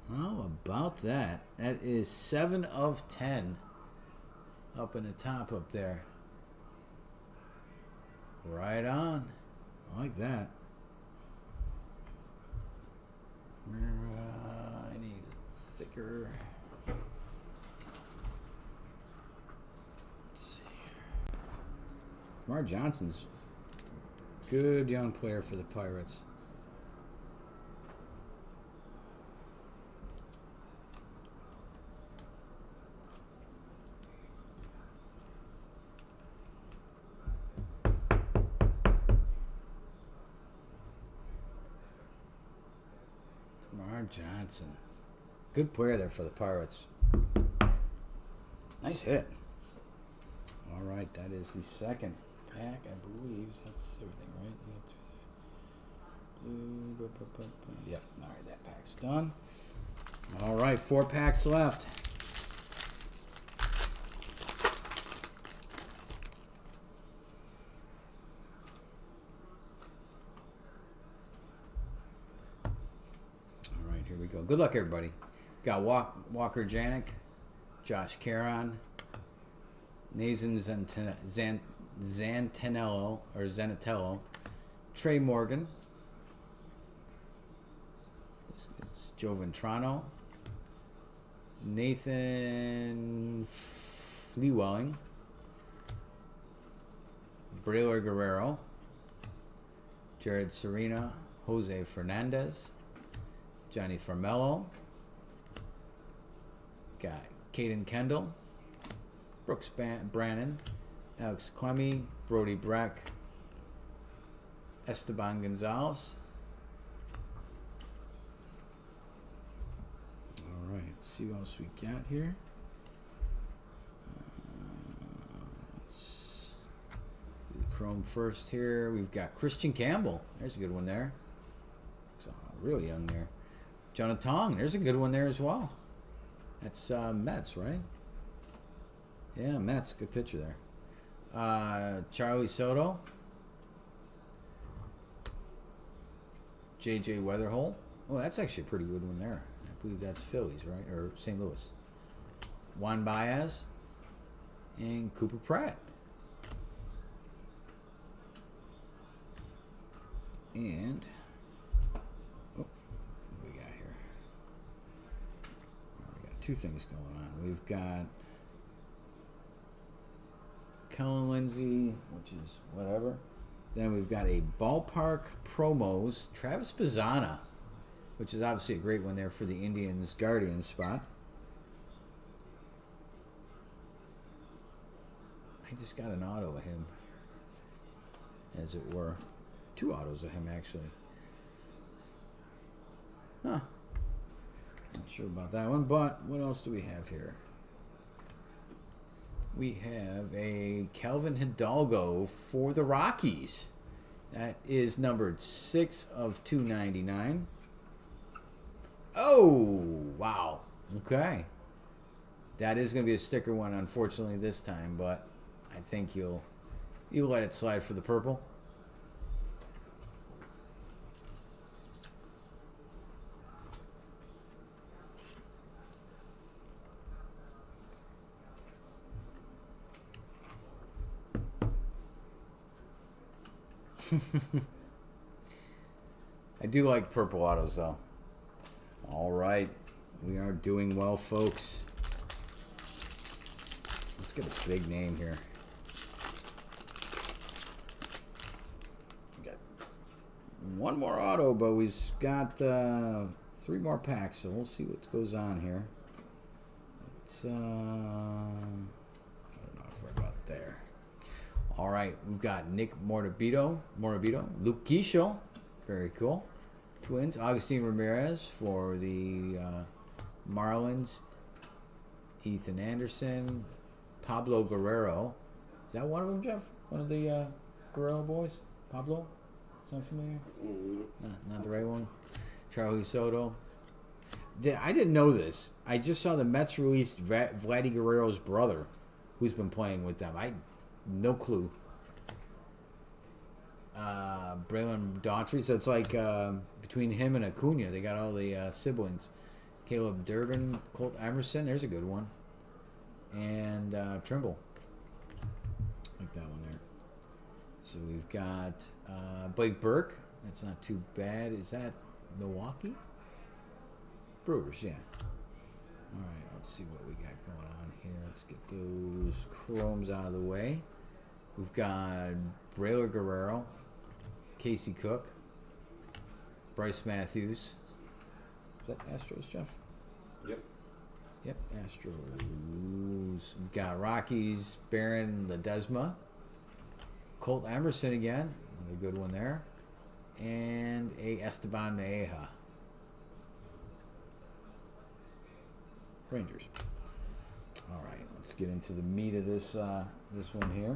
How about that? That is 7 of 10 up in the top up there. Right on. I like that. I need a thicker. Let's see. Tamar Johnson's good young player for the Pirates. Johnson. Good player there for the Pirates. Nice hit. All right, that is the second pack, I believe. That's everything, right? Yep, all right, that pack's done. All right, 4 packs left. Here we go. Good luck, everybody. Got Walker Janik, Josh Caron, Nathan Zanatello, Trey Morgan. It's Joe Ventrano, Nathan Fleewelling, Braylor Guerrero, Jared Serena, Jose Fernandez, Johnny Formello, got Caden Kendall, Brooks Brannon, Alex Clemmie, Brody Breck, Esteban Gonzalez. All right, let's see what else we got here. Let's do the Chrome first here. We've got Christian Campbell. There's a good one there. It's real young there. Jonah Tong, there's a good one there as well. That's Mets, right? Yeah, Mets. Good picture there. Charlie Soto. J.J. Weatherhole. Oh, that's actually a pretty good one there. I believe that's Phillies, right? Or St. Louis. Juan Baez. And Cooper Pratt. And what do we got here? We got two things going on. We've got Kellen Lindsay, which is whatever. Then we've got a ballpark promos, Travis Pizzana, which is obviously a great one there for the Indians Guardians spot. I just got an auto of him, as it were. Two autos of him, actually. Huh. Not sure about that one, but what else do we have here? We have a Calvin Hidalgo for the Rockies. That is numbered 6 of 299. Oh, wow. Okay. That is going to be a sticker one, unfortunately, this time, but I think you'll let it slide for the purple. I do like purple autos, though. All right. We are doing well, folks. Let's get a big name here. We got one more auto, but we've got 3 more packs, so we'll see what goes on here. It's, I don't know if we're about there. All right, we've got Nick Morabito, Luke Keeschel, very cool. Twins, Augustine Ramirez for the Marlins, Ethan Anderson, Pablo Guerrero. Is that one of them, Jeff? One of the Guerrero boys? Pablo? Sound familiar? No, not the right one. Charlie Soto. I didn't know this. I just saw the Mets released Vladdy Guerrero's brother, who's been playing with them. No clue. Braylon Daughtry. So it's like between him and Acuna, they got all the siblings. Caleb Durbin, Colt Emerson. There's a good one. And Trimble. Like that one there. So we've got Blake Burke. That's not too bad. Is that Milwaukee? Brewers, yeah. All right, let's see what we got going on here. Let's get those chromes out of the way. We've got Braylor Guerrero, Casey Cook, Bryce Matthews. Is that Astros, Jeff? Yep, Astros. We've got Rockies, Baron Ledesma, Colt Emerson again, another good one there, and a Esteban Maeja. Rangers. All right, let's get into the meat of this this one here.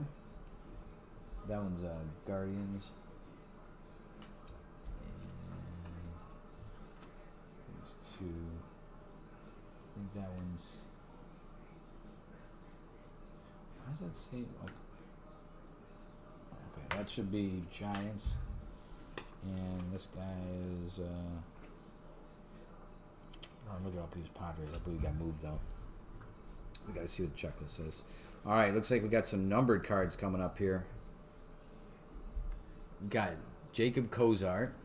That one's Guardians. And these two. I think that one's. How does that say? Like, okay, that should be Giants. And this guy is. I'm looking up his Padres. I believe he got moved though. We got to see what the checklist says. All right, looks like we got some numbered cards coming up here. We got Jacob Cozart.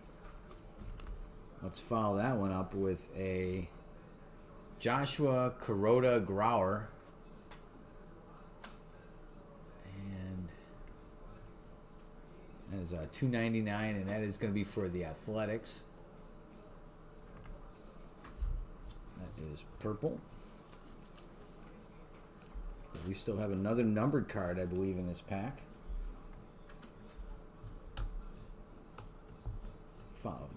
Let's follow that one up with a Joshua Kuroda Grauer. And that is $2.99, and that is going to be for the Athletics. That is purple. We still have another numbered card, I believe, in this pack.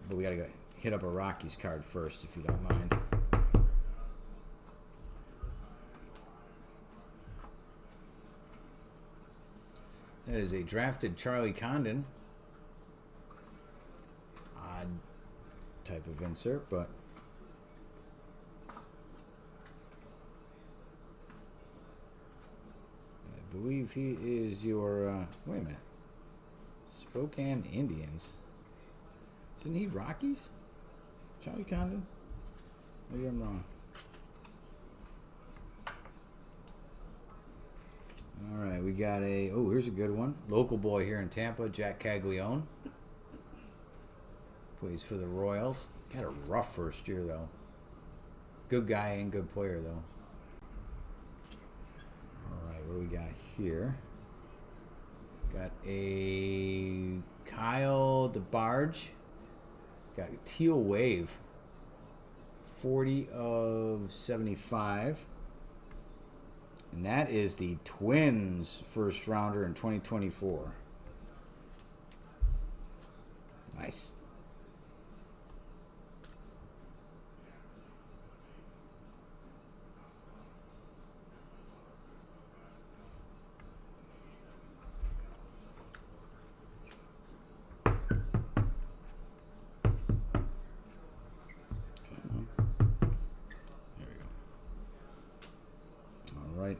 But we got to go hit up a Rockies card first, if you don't mind. That is a drafted Charlie Condon. Odd type of insert, but believe he is your, wait a minute. Spokane Indians. Isn't he Rockies? Charlie Condon? Maybe I'm wrong. All right, we got a, oh, here's a good one. Local boy here in Tampa, Jack Caglione. Plays for the Royals. Had a rough first year, though. Good guy and good player, though. All right, what do we got here? Got a Kyle DeBarge. Got a Teal Wave. 40 of 75. And that is the Twins first rounder in 2024. Nice.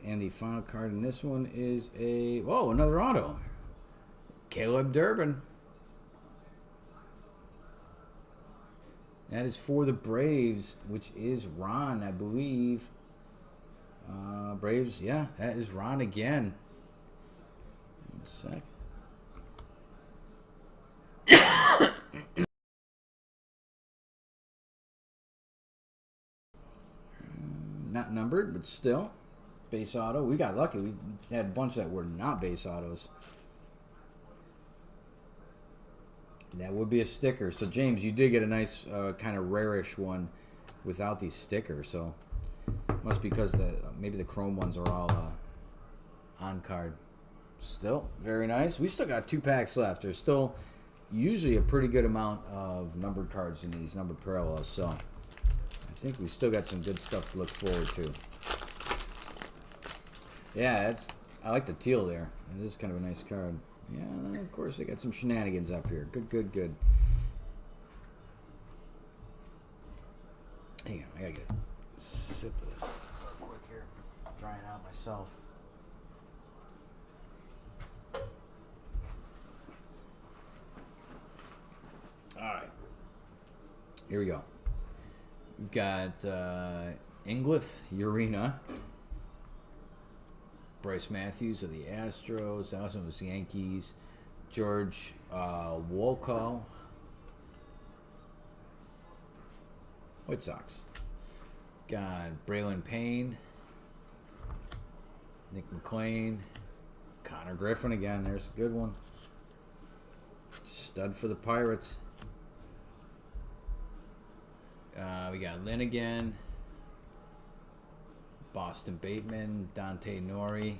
And the final card in this one is a, whoa, another auto. Caleb Durbin. That is for the Braves, which is Ron, I believe. Braves, yeah, that is Ron again. 1 sec. Not numbered, but still. Base auto. We got lucky. We had a bunch that were not base autos. That would be a sticker. So, James, you did get a nice kind of rarish one without these stickers. So, must be because maybe the chrome ones are all on card. Still, very nice. We still got 2 packs left. There's still usually a pretty good amount of numbered cards in these numbered parallels. So, I think we still got some good stuff to look forward to. Yeah, I like the teal there. It is kind of a nice card. Yeah, of course they got some shenanigans up here. Good, good, good. Hang on, I gotta get a sip of this real quick here. I'm drying out myself. Alright. Here we go. We've got Inglis Urena. Bryce Matthews of the Astros. Allison was the Yankees. George Wolko. White Sox. Got Braylon Payne. Nick McLean. Connor Griffin again. There's a good one. Stud for the Pirates. We got Lynn again. Boston Bateman, Dante Nori,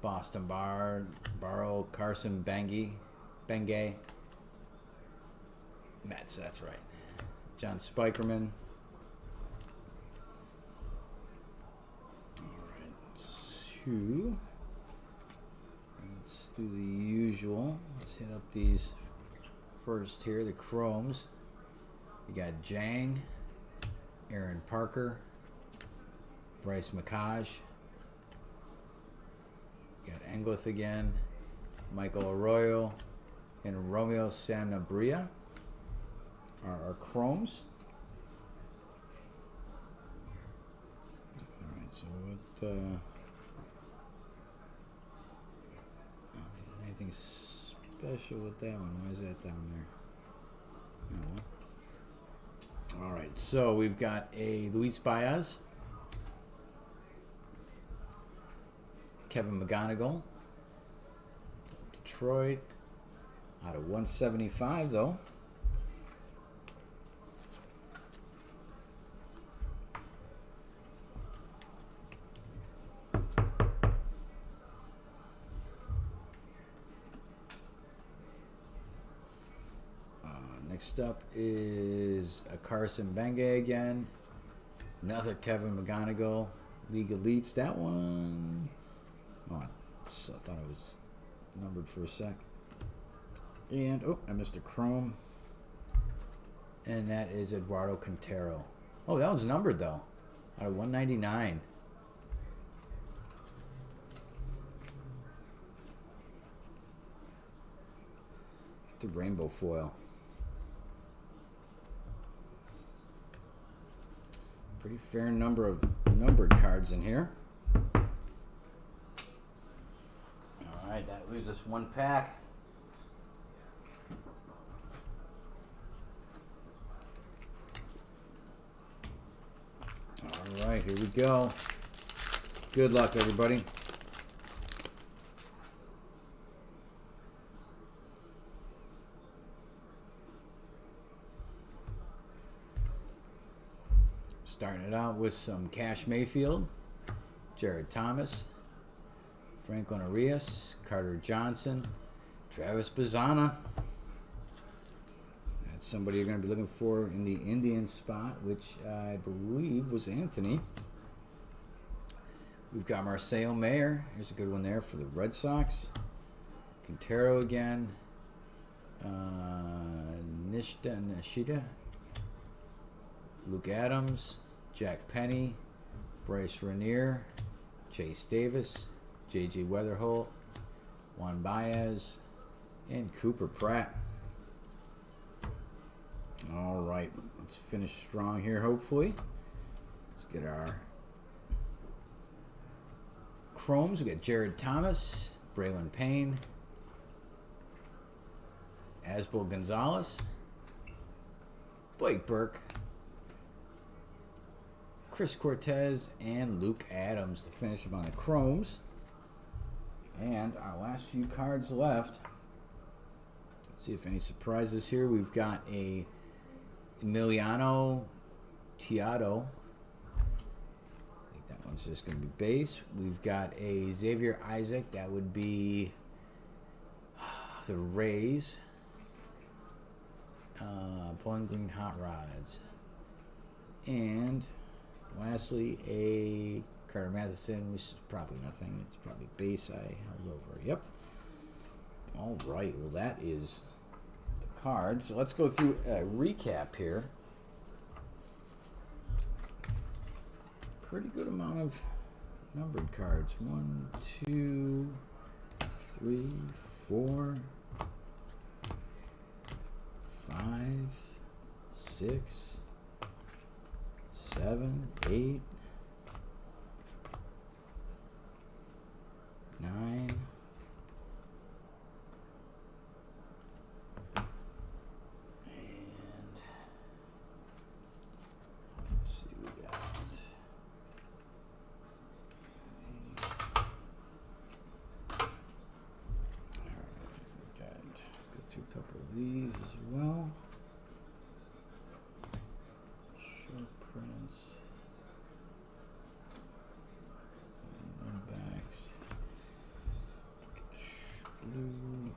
Boston Barrow, Carson Bengay, Mets, that's right. John Spikerman. All right, let's do the usual. Let's hit up these first here, the chromes. You got Jang, Aaron Parker, Bryce McCage. You got Englith again, Michael Arroyo, and Romeo Sanabria are our chromes. All right, so what? Anything special with that one? Why is that down there? Oh, well. All right, so we've got a Luis Baez. Kevin McGonigal, Detroit, out of 175 though. Next up is a Carson Bengay again. Another Kevin McGonigal, League Elites. That one. Oh, I thought it was numbered for a sec. And, oh, I missed a chrome. And that is Eduardo Quintero. Oh, that one's numbered, though. Out of 199. the rainbow foil. Pretty fair number of numbered cards in here. All right, that leaves us one pack. All right, here we go. Good luck, everybody. Starting it out with some Cash Mayfield, Jared Thomas, Franklin Arias, Carter Johnson, Travis Bazzana. That's somebody you're going to be looking for in the Indian spot, which I believe was Anthony. We've got Marcelo Mayer. Here's a good one there for the Red Sox. Quintero again. Nishida. Luke Adams. Jack Penny. Bryce Rainier. Chase Davis. J.J. Weatherholt. Juan Baez. And Cooper Pratt. All right. Let's finish strong here, hopefully. Let's get our Chromes. We got Jared Thomas, Braylon Payne, Asbel Gonzalez, Blake Burke, Chris Cortez, and Luke Adams to finish up on the Chromes. And our last few cards left. Let's see if any surprises here. We've got a Emiliano Teodo. That one's just going to be base. We've got a Xavier Isaac. That would be the Rays. Bowling Green Hot Rods. And lastly, a Carter Matheson, which is probably nothing. It's probably base I held over. Yep. All right. Well, that is the card. So let's go through a recap here. Pretty good amount of numbered cards. 1, 2, 3, 4, 5, 6, 7, 8, 9, and let's see, we got a couple of these as well. Short prints. And backs. Blue.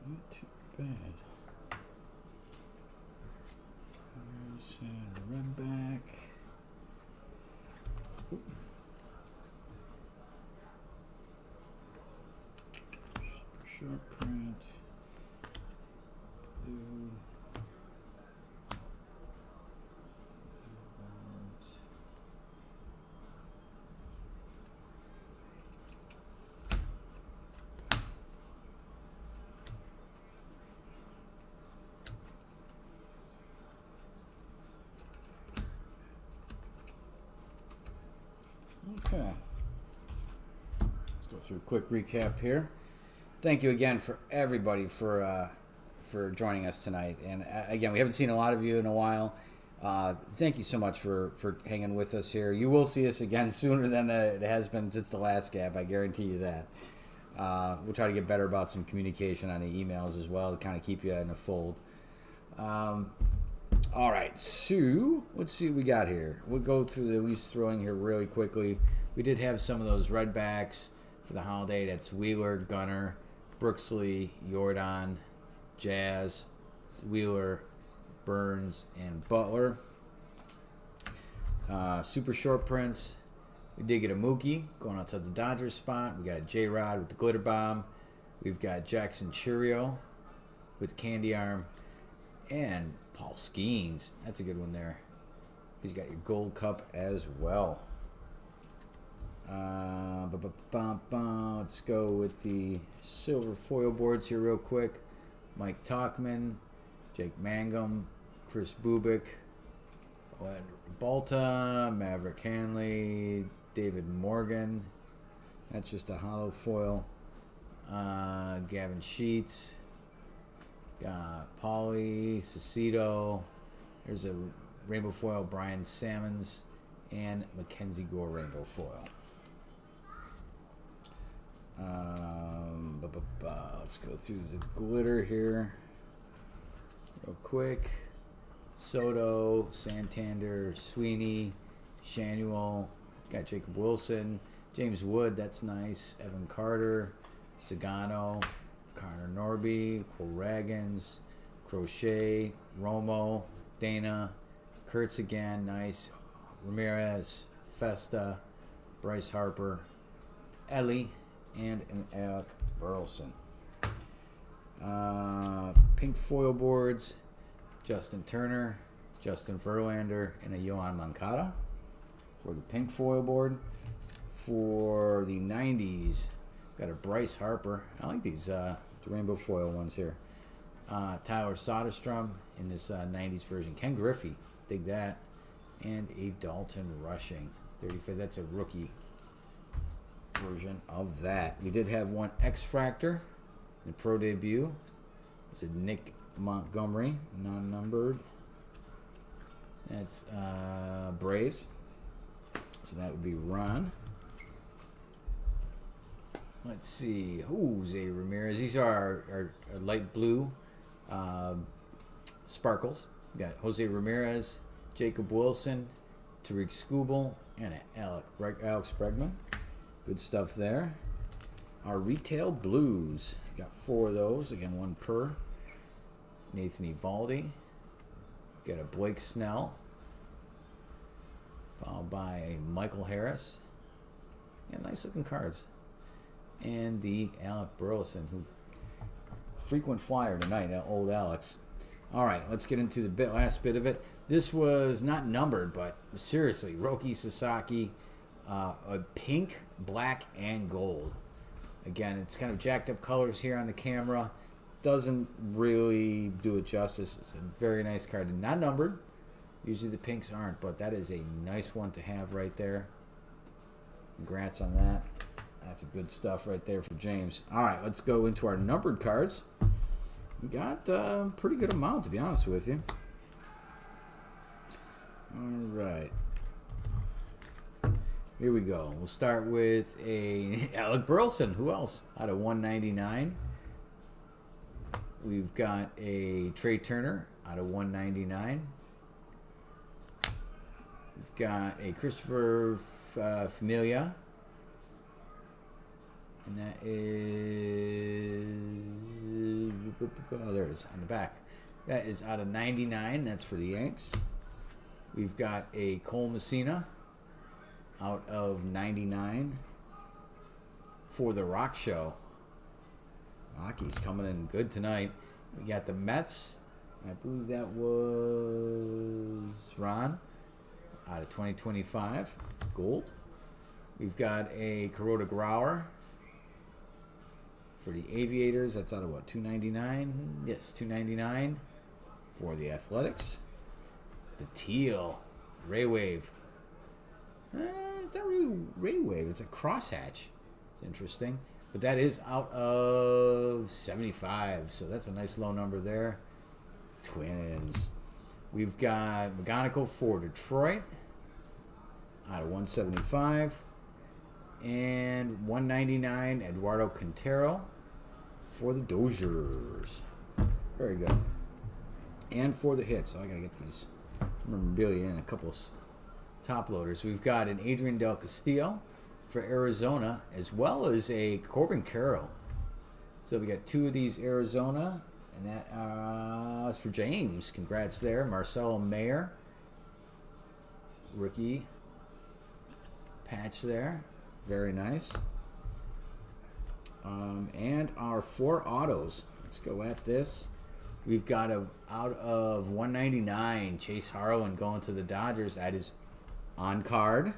Not too bad. There's a red back. Ooh. Short print. Blue. Okay. Let's go through a quick recap here. Thank you again for everybody for joining us tonight. And again, we haven't seen a lot of you in a while. Thank you so much for hanging with us here. You will see us again sooner than it has been since the last gap. I guarantee you that. We'll try to get better about some communication on the emails as well to kind of keep you in the fold. All right, so let's see what we got here. We'll go through the least throwing here really quickly. We did have some of those redbacks for the holiday. That's Wheeler, Gunner, Brooksley, Jordan, Jazz, Wheeler, Burns, and Butler. Super short prints. We did get a Mookie going out to the Dodgers spot. We got a J-Rod with the glitter bomb. We've got Jackson Churio with the candy arm. And Paul Skeens. That's a good one there. He's got your gold cup as well. Let's go with the silver foil boards here real quick. Mike Talkman, Jake Mangum, Chris Bubik, Balta, Maverick Hanley, David Morgan. That's just a hollow foil. Gavin Sheets. Got Pauly, Cicito. There's a rainbow foil, Brian Sammons, and Mackenzie Gore rainbow foil. Let's go through the glitter here real quick. Soto, Santander, Sweeney, Shanuel. Got Jacob Wilson, James Wood. That's nice. Evan Carter, Sagano, Connor Norby, Ragans, Crochet, Romo, Dana, Kurtz again, nice. Ramirez, Festa, Bryce Harper, Ellie, and an Alec Burleson. Pink foil boards, Justin Turner, Justin Verlander, and a Yohan Moncada for the pink foil board. For the 90s, got a Bryce Harper. I like these the rainbow foil ones here. Tyler Soderstrom in this 90s version. Ken Griffey, dig that. And a Dalton Rushing, 35. That's a rookie version of that. We did have one X-Fractor, the pro debut. It's a Nick Montgomery, non-numbered. That's Braves. So that would be Ron. Let's see. Jose Ramirez. These are our light blue sparkles. We got Jose Ramirez, Jacob Wilson, Tariq Skubal, and Alex Bregman. Good stuff there. Our retail blues. Got 4 of those. Again, 1 per. Nathan Eovaldi. Got a Blake Snell. Followed by Michael Harris. Yeah, nice looking cards. And the Alec Burleson, who frequent flyer tonight, old Alex. All right, let's get into the last bit of it. This was not numbered, but seriously, Roki Sasaki, a pink, black, and gold. Again, it's kind of jacked up colors here on the camera. Doesn't really do it justice. It's a very nice card. Not numbered. Usually the pinks aren't, but that is a nice one to have right there. Congrats on that. That's good stuff right there for James. All right, let's go into our numbered cards. We got a pretty good amount, to be honest with you. All right. Here we go. We'll start with a Alec Burleson. Who else? Out of 199. We've got a Trey Turner out of 199. We've got a Christopher Familia. And that is... Oh, there it is on the back. That is out of 99. That's for the Yanks. We've got a Cole Messina out of 99 for the Rock Show. Rocky's coming in good tonight. We got the Mets. I believe that was Ron out of 2025. Gold. We've got a Kuroda Grauer for the Aviators. That's out of what, 299? Yes, 299 for the Athletics. The Teal Ray Wave. It's not really Ray Wave. It's a crosshatch. It's interesting. But that is out of 75. So that's a nice low number there. Twins. We've got McGonigal for Detroit out of 175. And 199, Eduardo Quintero for the Dodgers. Very good. And for the hits, so I got to get these memorabilia and a couple of top loaders. We've got an Adrian Del Castillo for Arizona, as well as a Corbin Carroll. So we got 2 of these Arizona, and that is for James. Congrats there. Marcelo Mayer, rookie patch there. Very nice. And our 4 autos. Let's go at this. We've got out of 199, Chase Harlan going to the Dodgers. That is on card,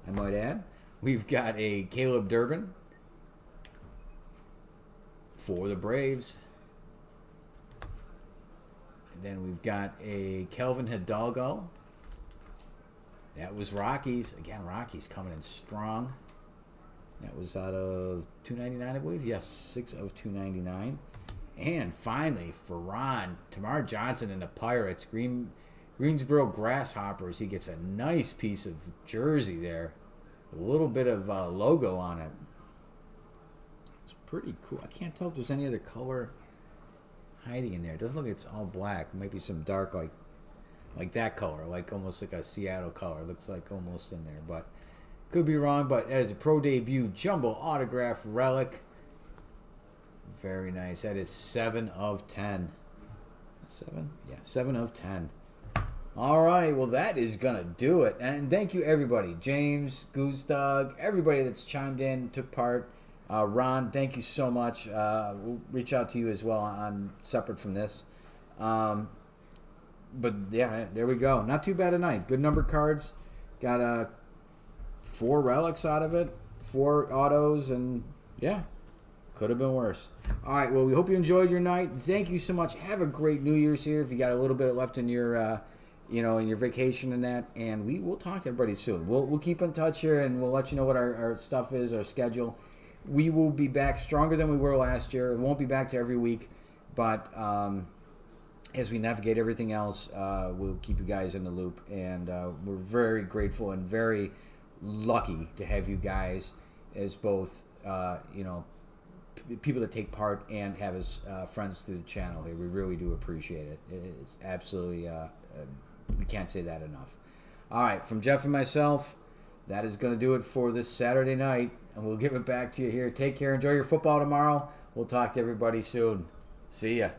I might add. We've got a Caleb Durbin for the Braves. And then we've got a Kelvin Hidalgo. That was Rockies. Again, Rockies coming in strong. That was out of 299, I believe. Yes, 6 of 299. And finally, for Ron, Tamar Johnson and the Pirates, Greensboro Grasshoppers. He gets a nice piece of jersey there. A little bit of logo on it. It's pretty cool. I can't tell if there's any other color hiding in there. It doesn't look like it's all black. Maybe some dark, like that color, like almost like a Seattle color. Looks like almost in there, but could be wrong. But as a pro debut jumbo autograph relic, very nice. That is 7 of 10. 7? Yeah, 7 of 10. All right, well, that is going to do it. And thank you, everybody. James, Goose Dog, everybody that's chimed in, took part. Ron, thank you so much. We'll reach out to you as well on separate from this. But, yeah, there we go. Not too bad a night. Good number cards. Got 4 relics out of it, 4 autos, and, yeah, could have been worse. All right, well, we hope you enjoyed your night. Thank you so much. Have a great New Year's here if you got a little bit left in your in your vacation and that, and we will talk to everybody soon. We'll keep in touch here, and we'll let you know what our stuff is, our schedule. We will be back stronger than we were last year. It won't be back to every week, but as we navigate everything else, we'll keep you guys in the loop, and we're very grateful and very lucky to have you guys as both, people that take part and have as friends through the channel here. We really do appreciate it. It's absolutely, we can't say that enough. All right, from Jeff and myself, that is going to do it for this Saturday night, and we'll give it back to you here. Take care. Enjoy your football tomorrow. We'll talk to everybody soon. See ya.